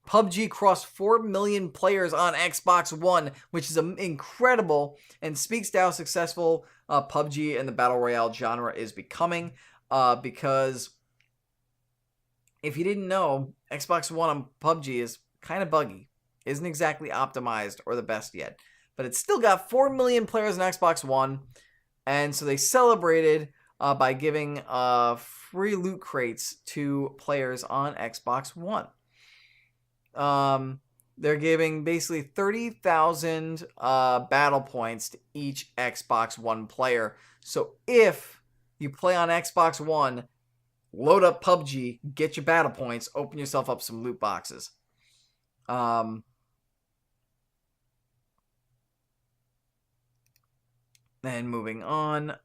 PUBG crossed 4 million players on Xbox One, which is incredible and speaks to how successful PUBG and the Battle Royale genre is becoming. Because if you didn't know, Xbox One on PUBG is kind of buggy. Isn't exactly optimized or the best yet. But it's still got 4 million players on Xbox One. And so they celebrated by giving free loot crates to players on Xbox One. They're giving basically 30,000 battle points to each Xbox One player. So if you play on Xbox One, load up PUBG, get your battle points, open yourself up some loot boxes. Then moving on,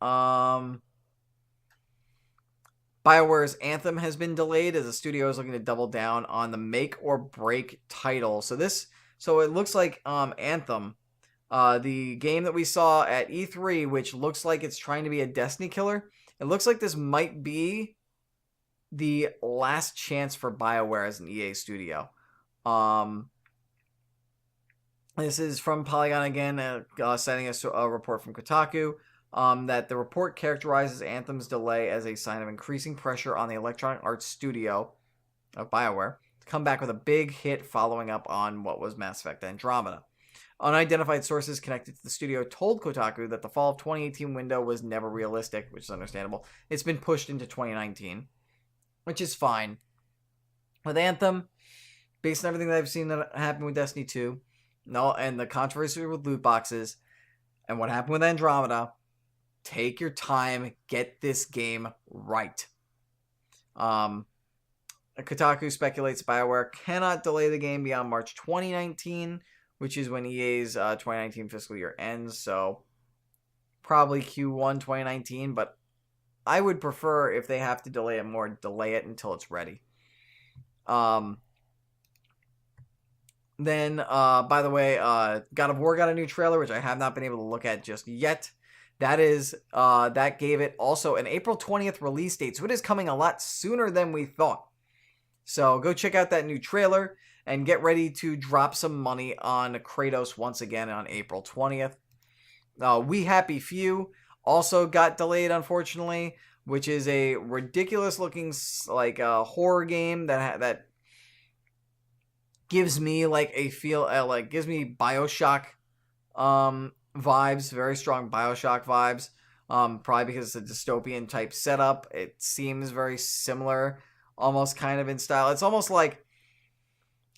BioWare's Anthem has been delayed as the studio is looking to double down on the make or break title. So it looks like Anthem, the game that we saw at E3, which looks like it's trying to be a Destiny killer. It looks like this might be the last chance for BioWare as an EA studio. This is from Polygon again, citing a report from Kotaku. That the report characterizes Anthem's delay as a sign of increasing pressure on the Electronic Arts studio of BioWare to come back with a big hit following up on what was Mass Effect Andromeda. Unidentified sources connected to the studio told Kotaku that the fall of 2018 window was never realistic, which is understandable. It's been pushed into 2019, which is fine. With Anthem, based on everything that I've seen that happened with Destiny 2, and the controversy with loot boxes, and what happened with Andromeda, take your time, get this game right. Kotaku speculates BioWare cannot delay the game beyond March 2019, which is when EA's 2019 fiscal year ends, so probably Q1 2019, but I would prefer if they have to delay it more, delay it until it's ready. Then, by the way, God of War got a new trailer, which I have not been able to look at just yet. That gave it also an April 20th release date, so it is coming a lot sooner than we thought. So go check out that new trailer and get ready to drop some money on Kratos once again on April 20th. We Happy Few also got delayed, unfortunately, which is a ridiculous looking horror game that gives me gives me BioShock vibes, very strong BioShock vibes. Probably because it's a dystopian type setup. It seems very similar, almost kind of in style. It's almost like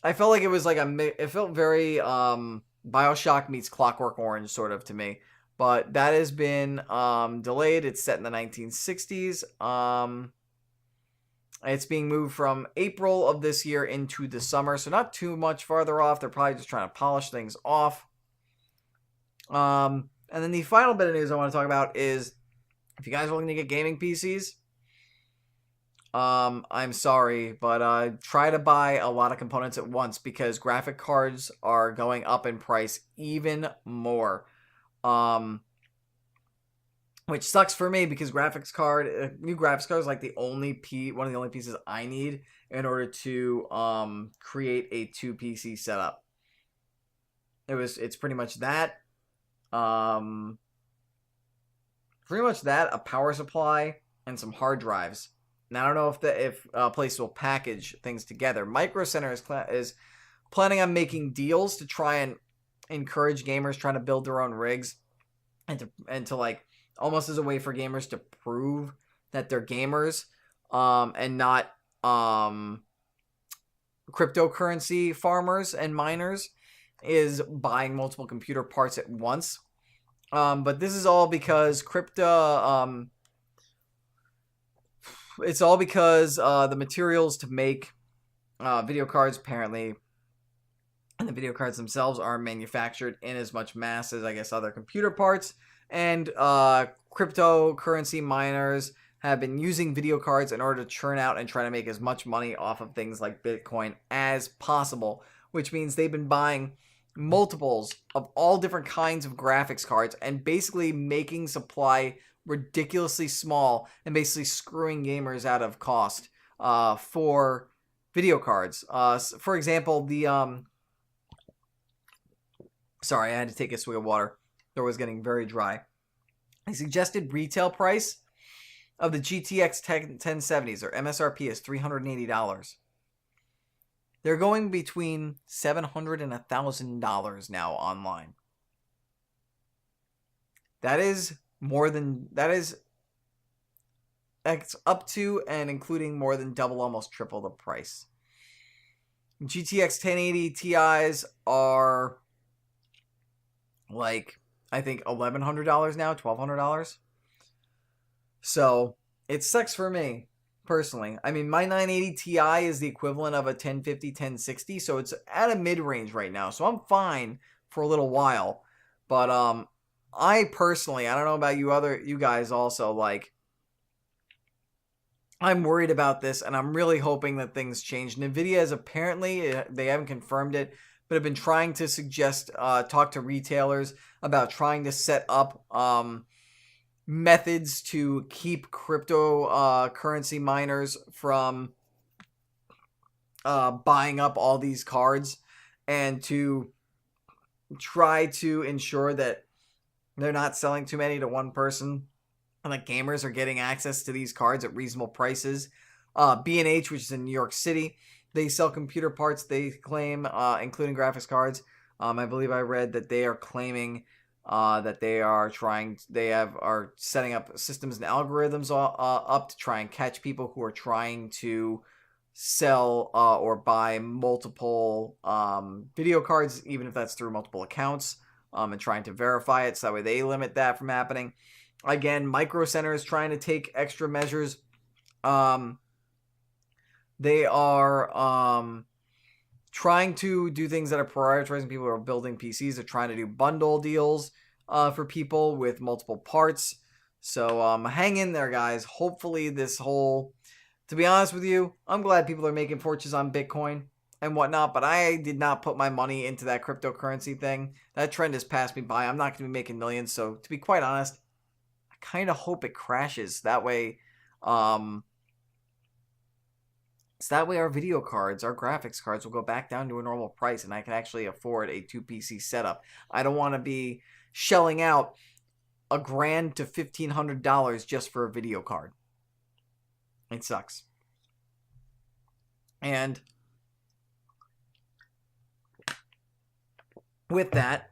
I felt like it was like it felt very BioShock meets Clockwork Orange sort of to me. But that has been delayed. It's set in the 1960s. It's being moved from April of this year into the summer, so not too much farther off. They're probably just trying to polish things off. And then the final bit of news I want to talk about is if you guys are looking to get gaming PCs, I'm sorry, but try to buy a lot of components at once because graphic cards are going up in price even more. Which sucks for me because new graphics card is like one of the only pieces I need in order to create a 2 PC setup. It's pretty much that. Pretty much that, a power supply and some hard drives. Now I don't know if a place will package things together. Micro Center is planning on making deals to try and encourage gamers trying to build their own rigs and to like almost as a way for gamers to prove that they're gamers and not cryptocurrency farmers and miners, is buying multiple computer parts at once. But this is all because it's all because the materials to make video cards apparently, and the video cards themselves, are manufactured in as much mass as I guess other computer parts. And cryptocurrency miners have been using video cards in order to churn out and try to make as much money off of things like Bitcoin as possible, which means they've been buying multiples of all different kinds of graphics cards and basically making supply ridiculously small and basically screwing gamers out of cost for video cards. For example, sorry, I had to take a swig of water. It was getting very dry. The suggested retail price of the GTX 1070s, or MSRP, is $380. They're going between $700 and $1,000 now online. That's up to and including more than double, almost triple the price. GTX 1080 Ti's are like, I think $1,100 now, $1,200. So it sucks for me personally. I mean, my 980 Ti is the equivalent of a 1050, 1060, so it's at a mid-range right now. So I'm fine for a little while. But I personally, I don't know about you guys also, like, I'm worried about this, and I'm really hoping that things change. NVIDIA is apparently, they haven't confirmed it, but have been trying to talk to retailers about trying to set up methods to keep cryptocurrency miners from buying up all these cards, and to try to ensure that they're not selling too many to one person, and that gamers are getting access to these cards at reasonable prices. B&H, which is in New York City, they sell computer parts, they claim, including graphics cards. I believe I read that they are claiming that they are setting up systems and algorithms up to try and catch people who are trying to sell or buy multiple video cards, even if that's through multiple accounts, and trying to verify it so that way they limit that from happening. Again, Micro Center is trying to take extra measures. They are trying to do things that are prioritizing people who are building PCs. They're trying to do bundle deals for people with multiple parts. So hang in there, guys. Hopefully to be honest with you, I'm glad people are making fortunes on Bitcoin. and whatnot, but I did not put my money into that cryptocurrency thing. That trend has passed me by. I'm not going to be making millions, so to be quite honest, I kind of hope it crashes. That way, so that way our video cards, our graphics cards will go back down to a normal price, and I can actually afford a 2 PC setup. I don't want to be shelling out $1,000 to $1,500 just for a video card. It sucks. And with that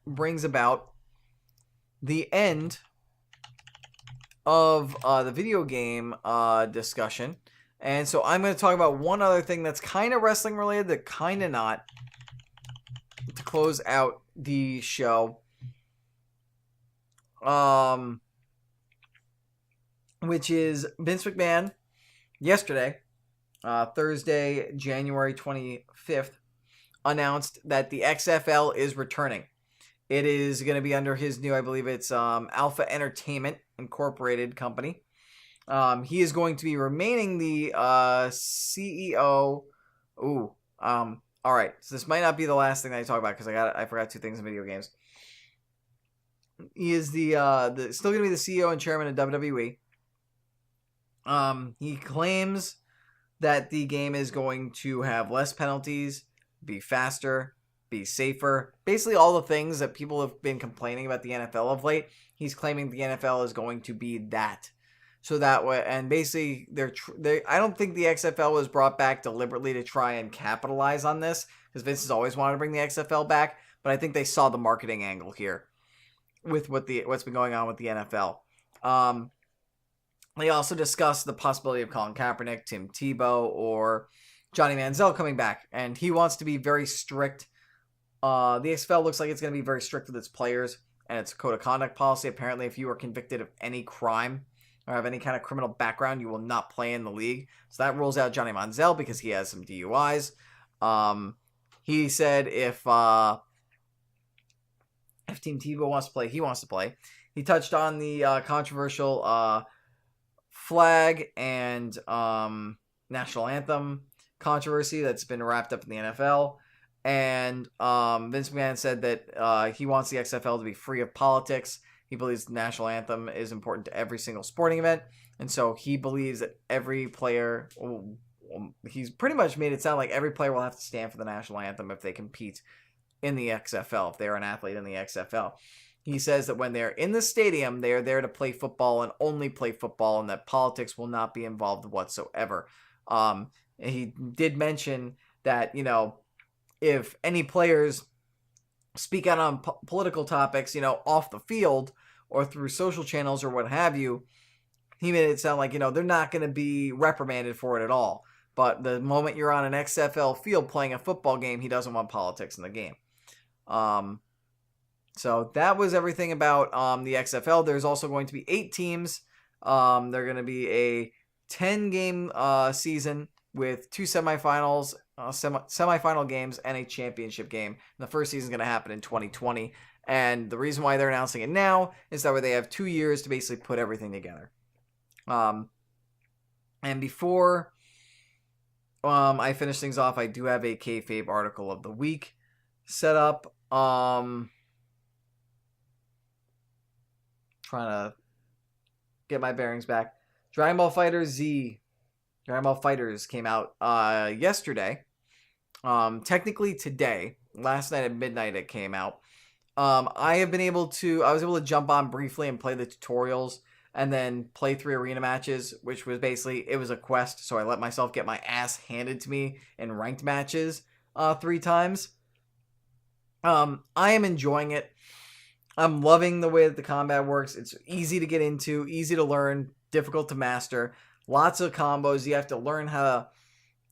brings about the end of the video game discussion. And so I'm going to talk about one other thing that's kind of wrestling related, that kind of not, to close out the show. Which is Vince McMahon yesterday, Thursday, January 25th, announced that the XFL is returning. It is going to be under his new, I believe it's Alpha Entertainment Incorporated company. He is going to be remaining the CEO. All right. So this might not be the last thing that I talk about, because I forgot 2 things in video games. He is the still going to be the CEO and chairman of WWE. He claims that the game is going to have less penalties, be faster, be safer. Basically all the things that people have been complaining about the NFL of late. He's claiming the NFL is going to be that. So that way, and basically I don't think the XFL was brought back deliberately to try and capitalize on this, because Vince has always wanted to bring the XFL back, but I think they saw the marketing angle here with what's been going on with the NFL. They also discussed the possibility of Colin Kaepernick, Tim Tebow, or Johnny Manziel coming back, and he wants to be very strict. The XFL looks like it's going to be very strict with its players and its code of conduct policy. Apparently, if you are convicted of any crime or have any kind of criminal background, you will not play in the league. So that rules out Johnny Manziel because he has some DUIs. He said if Team Tebow wants to play, he wants to play. He touched on the controversial flag and national anthem controversy that's been wrapped up in the NFL. And Vince McMahon said that he wants the XFL to be free of politics. He believes the national anthem is important to every single sporting event. And so he believes that every player, he's pretty much made it sound like every player will have to stand for the national anthem if they compete in the XFL, if they're an athlete in the XFL. He says that when they're in the stadium, they are there to play football and only play football, and that politics will not be involved whatsoever. He did mention that, if any players speak out on political topics, off the field or through social channels or what have you, he made it sound like, they're not going to be reprimanded for it at all. But the moment you're on an XFL field playing a football game, he doesn't want politics in the game. So that was everything about the XFL. There's also going to be 8 teams. They're going to be a 10-game season with 2 semifinals, semifinal games, and a championship game. And the first season is going to happen in 2020. And the reason why they're announcing it now is that way they have 2 years to basically put everything together. And before I finish things off, I do have a kayfabe article of the week set up. Trying to get my bearings back. Dragon Ball FighterZ Dragon Ball FighterZ came out yesterday. Technically today. Last night at midnight it came out. I was able to jump on briefly and play the tutorials and then play 3 arena matches, which was basically, it was a quest, so I let myself get my ass handed to me in ranked matches 3 times. I am enjoying it. I'm loving the way that the combat works. It's easy to get into, easy to learn, difficult to master. Lots of combos. You have to learn how to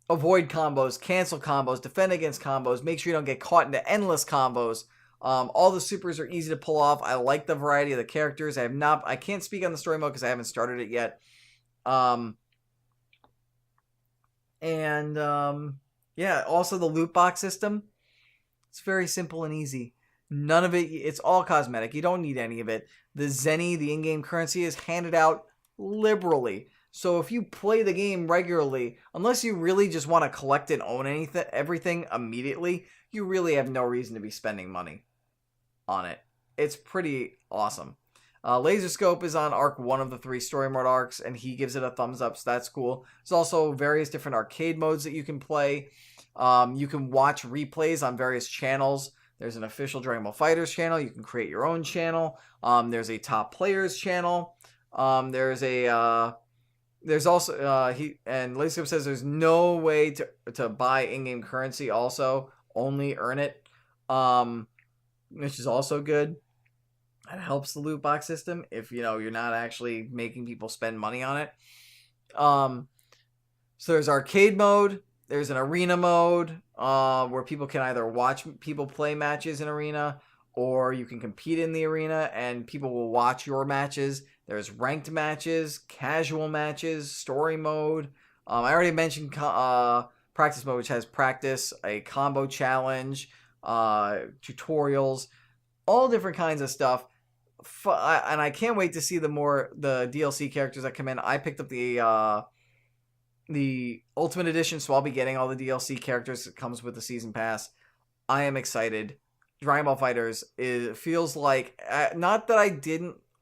avoid combos, cancel combos, defend against combos, make sure you don't get caught into endless combos. All the supers are easy to pull off. I like the variety of the characters. I can't speak on the story mode because I haven't started it yet. Yeah, also the loot box system. It's very simple and easy. None of it, it's all cosmetic. You don't need any of it. The Zenny, the in-game currency, is handed out liberally. So if you play the game regularly, unless you really just want to collect and own everything immediately, you really have no reason to be spending money on it. It's pretty awesome. Laser Scope is on arc 1 of the 3 story mode arcs, and he gives it a thumbs up, so that's cool. There's also various different arcade modes that you can play. You can watch replays on various channels. There's an official Dragon Ball FighterZ channel. You can create your own channel. There's a top players channel. There's also Laser Scope says there's no way to buy in-game currency. Also, only earn it, which is also good. That helps the loot box system if you're not actually making people spend money on it. So there's arcade mode. There's an arena mode where people can either watch people play matches in arena, or you can compete in the arena and people will watch your matches. There's ranked matches, casual matches, story mode. I already mentioned practice mode, which has practice, a combo challenge, tutorials, all different kinds of stuff. And I can't wait to see the DLC characters that come in. I picked up the Ultimate Edition, so I'll be getting all the DLC characters that comes with the Season Pass. I am excited. Dragon Ball FighterZ, it feels like, not that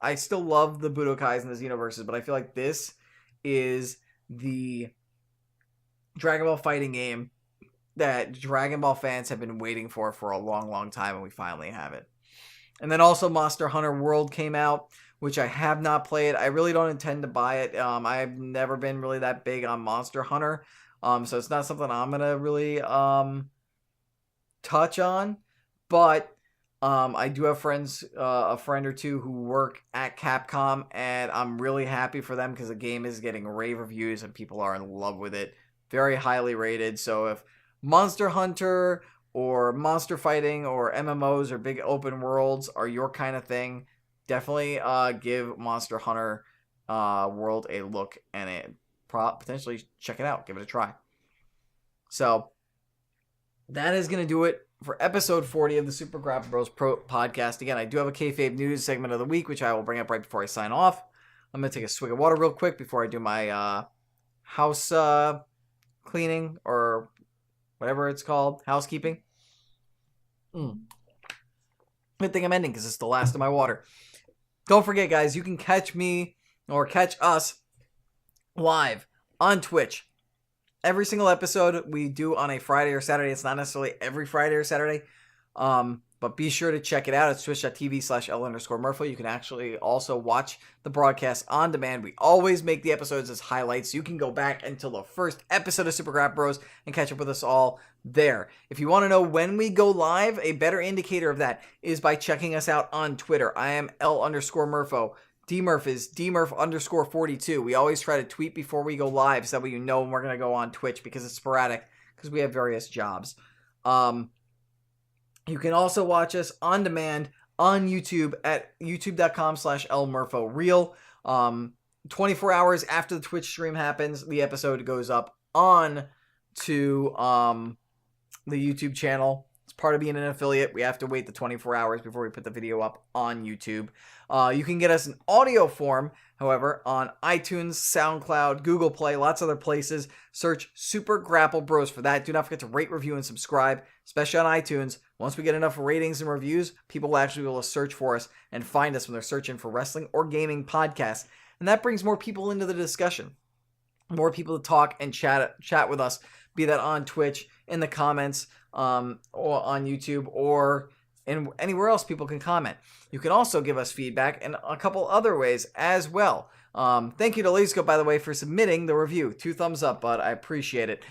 I still love the Budokais and the Xenoverses, but I feel like this is the Dragon Ball fighting game that Dragon Ball fans have been waiting for a long, long time, and we finally have it. And then also Monster Hunter World came out, which I have not played. I really don't intend to buy it. I've never been really that big on Monster Hunter, so it's not something I'm going to really touch on. But I do have friends, a friend or two who work at Capcom, and I'm really happy for them because the game is getting rave reviews and people are in love with it. Very highly rated. So if Monster Hunter or monster fighting or MMOs or big open worlds are your kind of thing, definitely give Monster Hunter World a look and potentially check it out. Give it a try. So that is going to do it for episode 40 of the Super Grapple Bros Pro podcast. Again, I do have a kayfabe news segment of the week, which I will bring up right before I sign off. I'm going to take a swig of water real quick before I do my house cleaning or whatever it's called, housekeeping. Good thing I'm ending because it's the last of my water. Don't forget, guys, you can catch me or catch us live on Twitch. Every single episode we do on a Friday or Saturday. It's not necessarily every Friday or Saturday, but be sure to check it out. It's twitch.tv/L_Murpho. You can actually also watch the broadcast on demand. We always make the episodes as highlights. You can go back until the first episode of Super Grapple Bros and catch up with us all there. If you want to know when we go live, a better indicator of that is by checking us out on Twitter. I am L_Murpho. DMurph is DMurph_42. We always try to tweet before we go live so that way you know when we're going to go on Twitch because it's sporadic because we have various jobs. You can also watch us on demand on YouTube at youtube.com/LMurphoReal. 24 hours after the Twitch stream happens, the episode goes up on to the YouTube channel. It's part of being an affiliate. We have to wait the 24 hours before we put the video up on YouTube. You can get us in audio form, however, on iTunes, SoundCloud, Google Play, lots of other places. Search Super Grapple Bros for that. Do not forget to rate, review, and subscribe, especially on iTunes. Once we get enough ratings and reviews, people will actually be able to search for us and find us when they're searching for wrestling or gaming podcasts. And that brings more people into the discussion. More people to talk and chat with us, be that on Twitch, in the comments, or on YouTube, or anywhere else people can comment. You can also give us feedback in a couple other ways as well. Thank you to Lasco, by the way, for submitting the review. 2 thumbs up, bud. I appreciate it.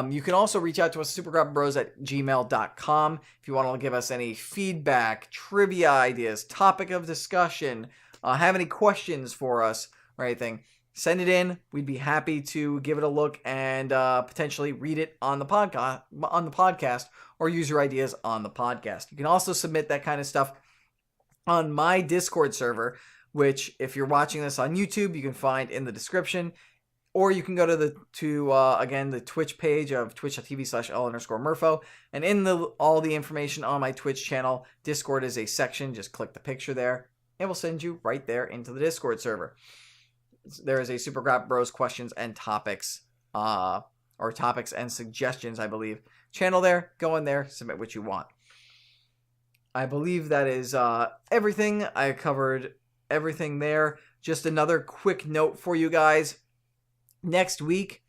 You can also reach out to us, supergrapplebros@gmail.com, if you want to give us any feedback, trivia ideas, topic of discussion, have any questions for us or anything. Send it in. We'd be happy to give it a look and potentially read it on the podcast, or use your ideas on the podcast. You can also submit that kind of stuff on my Discord server, which if you're watching this on YouTube, you can find in the description, or you can go to the Twitch page of twitch.tv/L_Murpho, and in all the information on my Twitch channel, Discord is a section. Just click the picture there, and we'll send you right there into the Discord server. there is a Super Grapple Bros questions and topics, or topics and suggestions, I believe, channel there. Go in there, submit what you want. I believe that is everything. I covered everything there. Just another quick note for you guys. Next week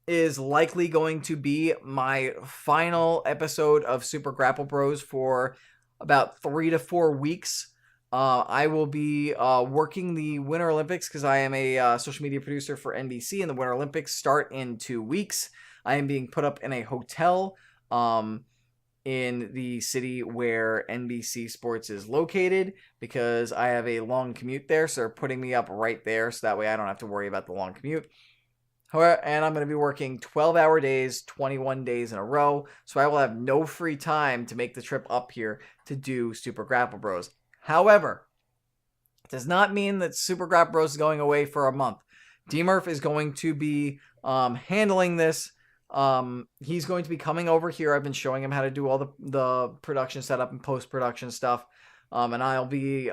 is likely going to be my final episode of Super Grapple Bros for about 3 to 4 weeks. I will be working the Winter Olympics because I am a social media producer for NBC, and the Winter Olympics start in 2 weeks. I am being put up in a hotel in the city where NBC Sports is located because I have a long commute there, so they're putting me up right there so that way I don't have to worry about the long commute. However, and I'm going to be working 12-hour days, 21 days in a row, so I will have no free time to make the trip up here to do Super Grapple Bros. However, it does not mean that Super Grapple Bros is going away for a month. DMurph is going to be handling this. He's going to be coming over here. I've been showing him how to do all the production setup and post-production stuff. And I'll be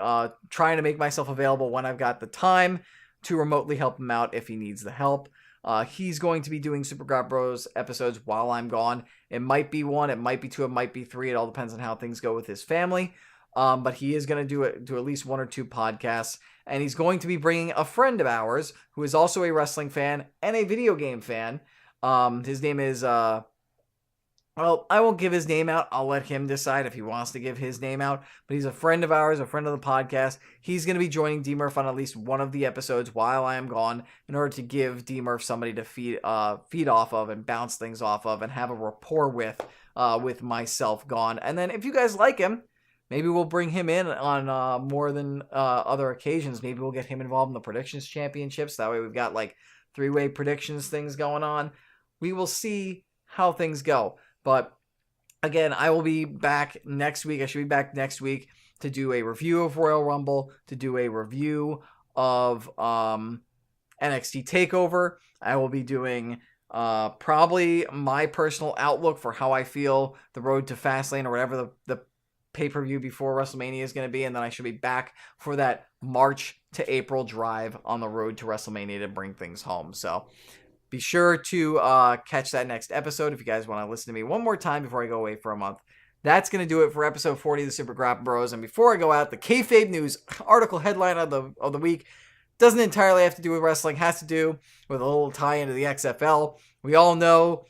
trying to make myself available when I've got the time to remotely help him out if he needs the help. He's going to be doing Super Grapple Bros episodes while I'm gone. It might be 1, it might be 2, it might be 3. It all depends on how things go with his family. But he is going to do at least 1 or 2 podcasts. And he's going to be bringing a friend of ours who is also a wrestling fan and a video game fan. His name is, well, I won't give his name out. I'll let him decide if he wants to give his name out. But he's a friend of ours, a friend of the podcast. He's going to be joining DMurph on at least one of the episodes while I am gone in order to give DMurph somebody to feed off of and bounce things off of and have a rapport with myself gone. And then if you guys like him, maybe we'll bring him in on more than other occasions. Maybe we'll get him involved in the predictions championships. That way we've got like 3-way predictions things going on. We will see how things go. But again, I will be back next week. I should be back next week to do a review of Royal Rumble, to do a review of NXT TakeOver. I will be doing probably my personal outlook for how I feel the road to Fastlane or whatever the pay-per-view before WrestleMania is going to be. And then I should be back for that March to April drive on the road to WrestleMania to bring things home. So be sure to catch that next episode if you guys want to listen to me one more time before I go away for a month. That's going to do it for episode 40 of the Super Grapple Bros. And before I go out, the Kayfabe News article headline of the week doesn't entirely have to do with wrestling, has to do with a little tie into the XFL. We all know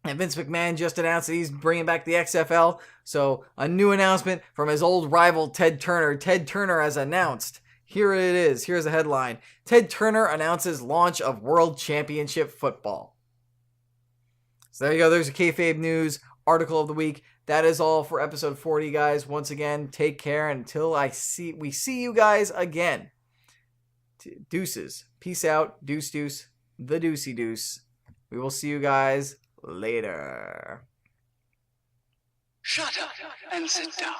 that Vince McMahon just announced that he's bringing back the XFL. So a new announcement from his old rival Ted Turner. Ted Turner has announced. Here it is. Here's a headline. Ted Turner announces launch of World Championship Football. So there you go. There's a Kayfabe News article of the week. That is all for episode 40, guys. Once again, take care until we see you guys again. Deuces. Peace out. Deuce deuce. The deucey deuce. We will see you guys later. Shut up and sit down.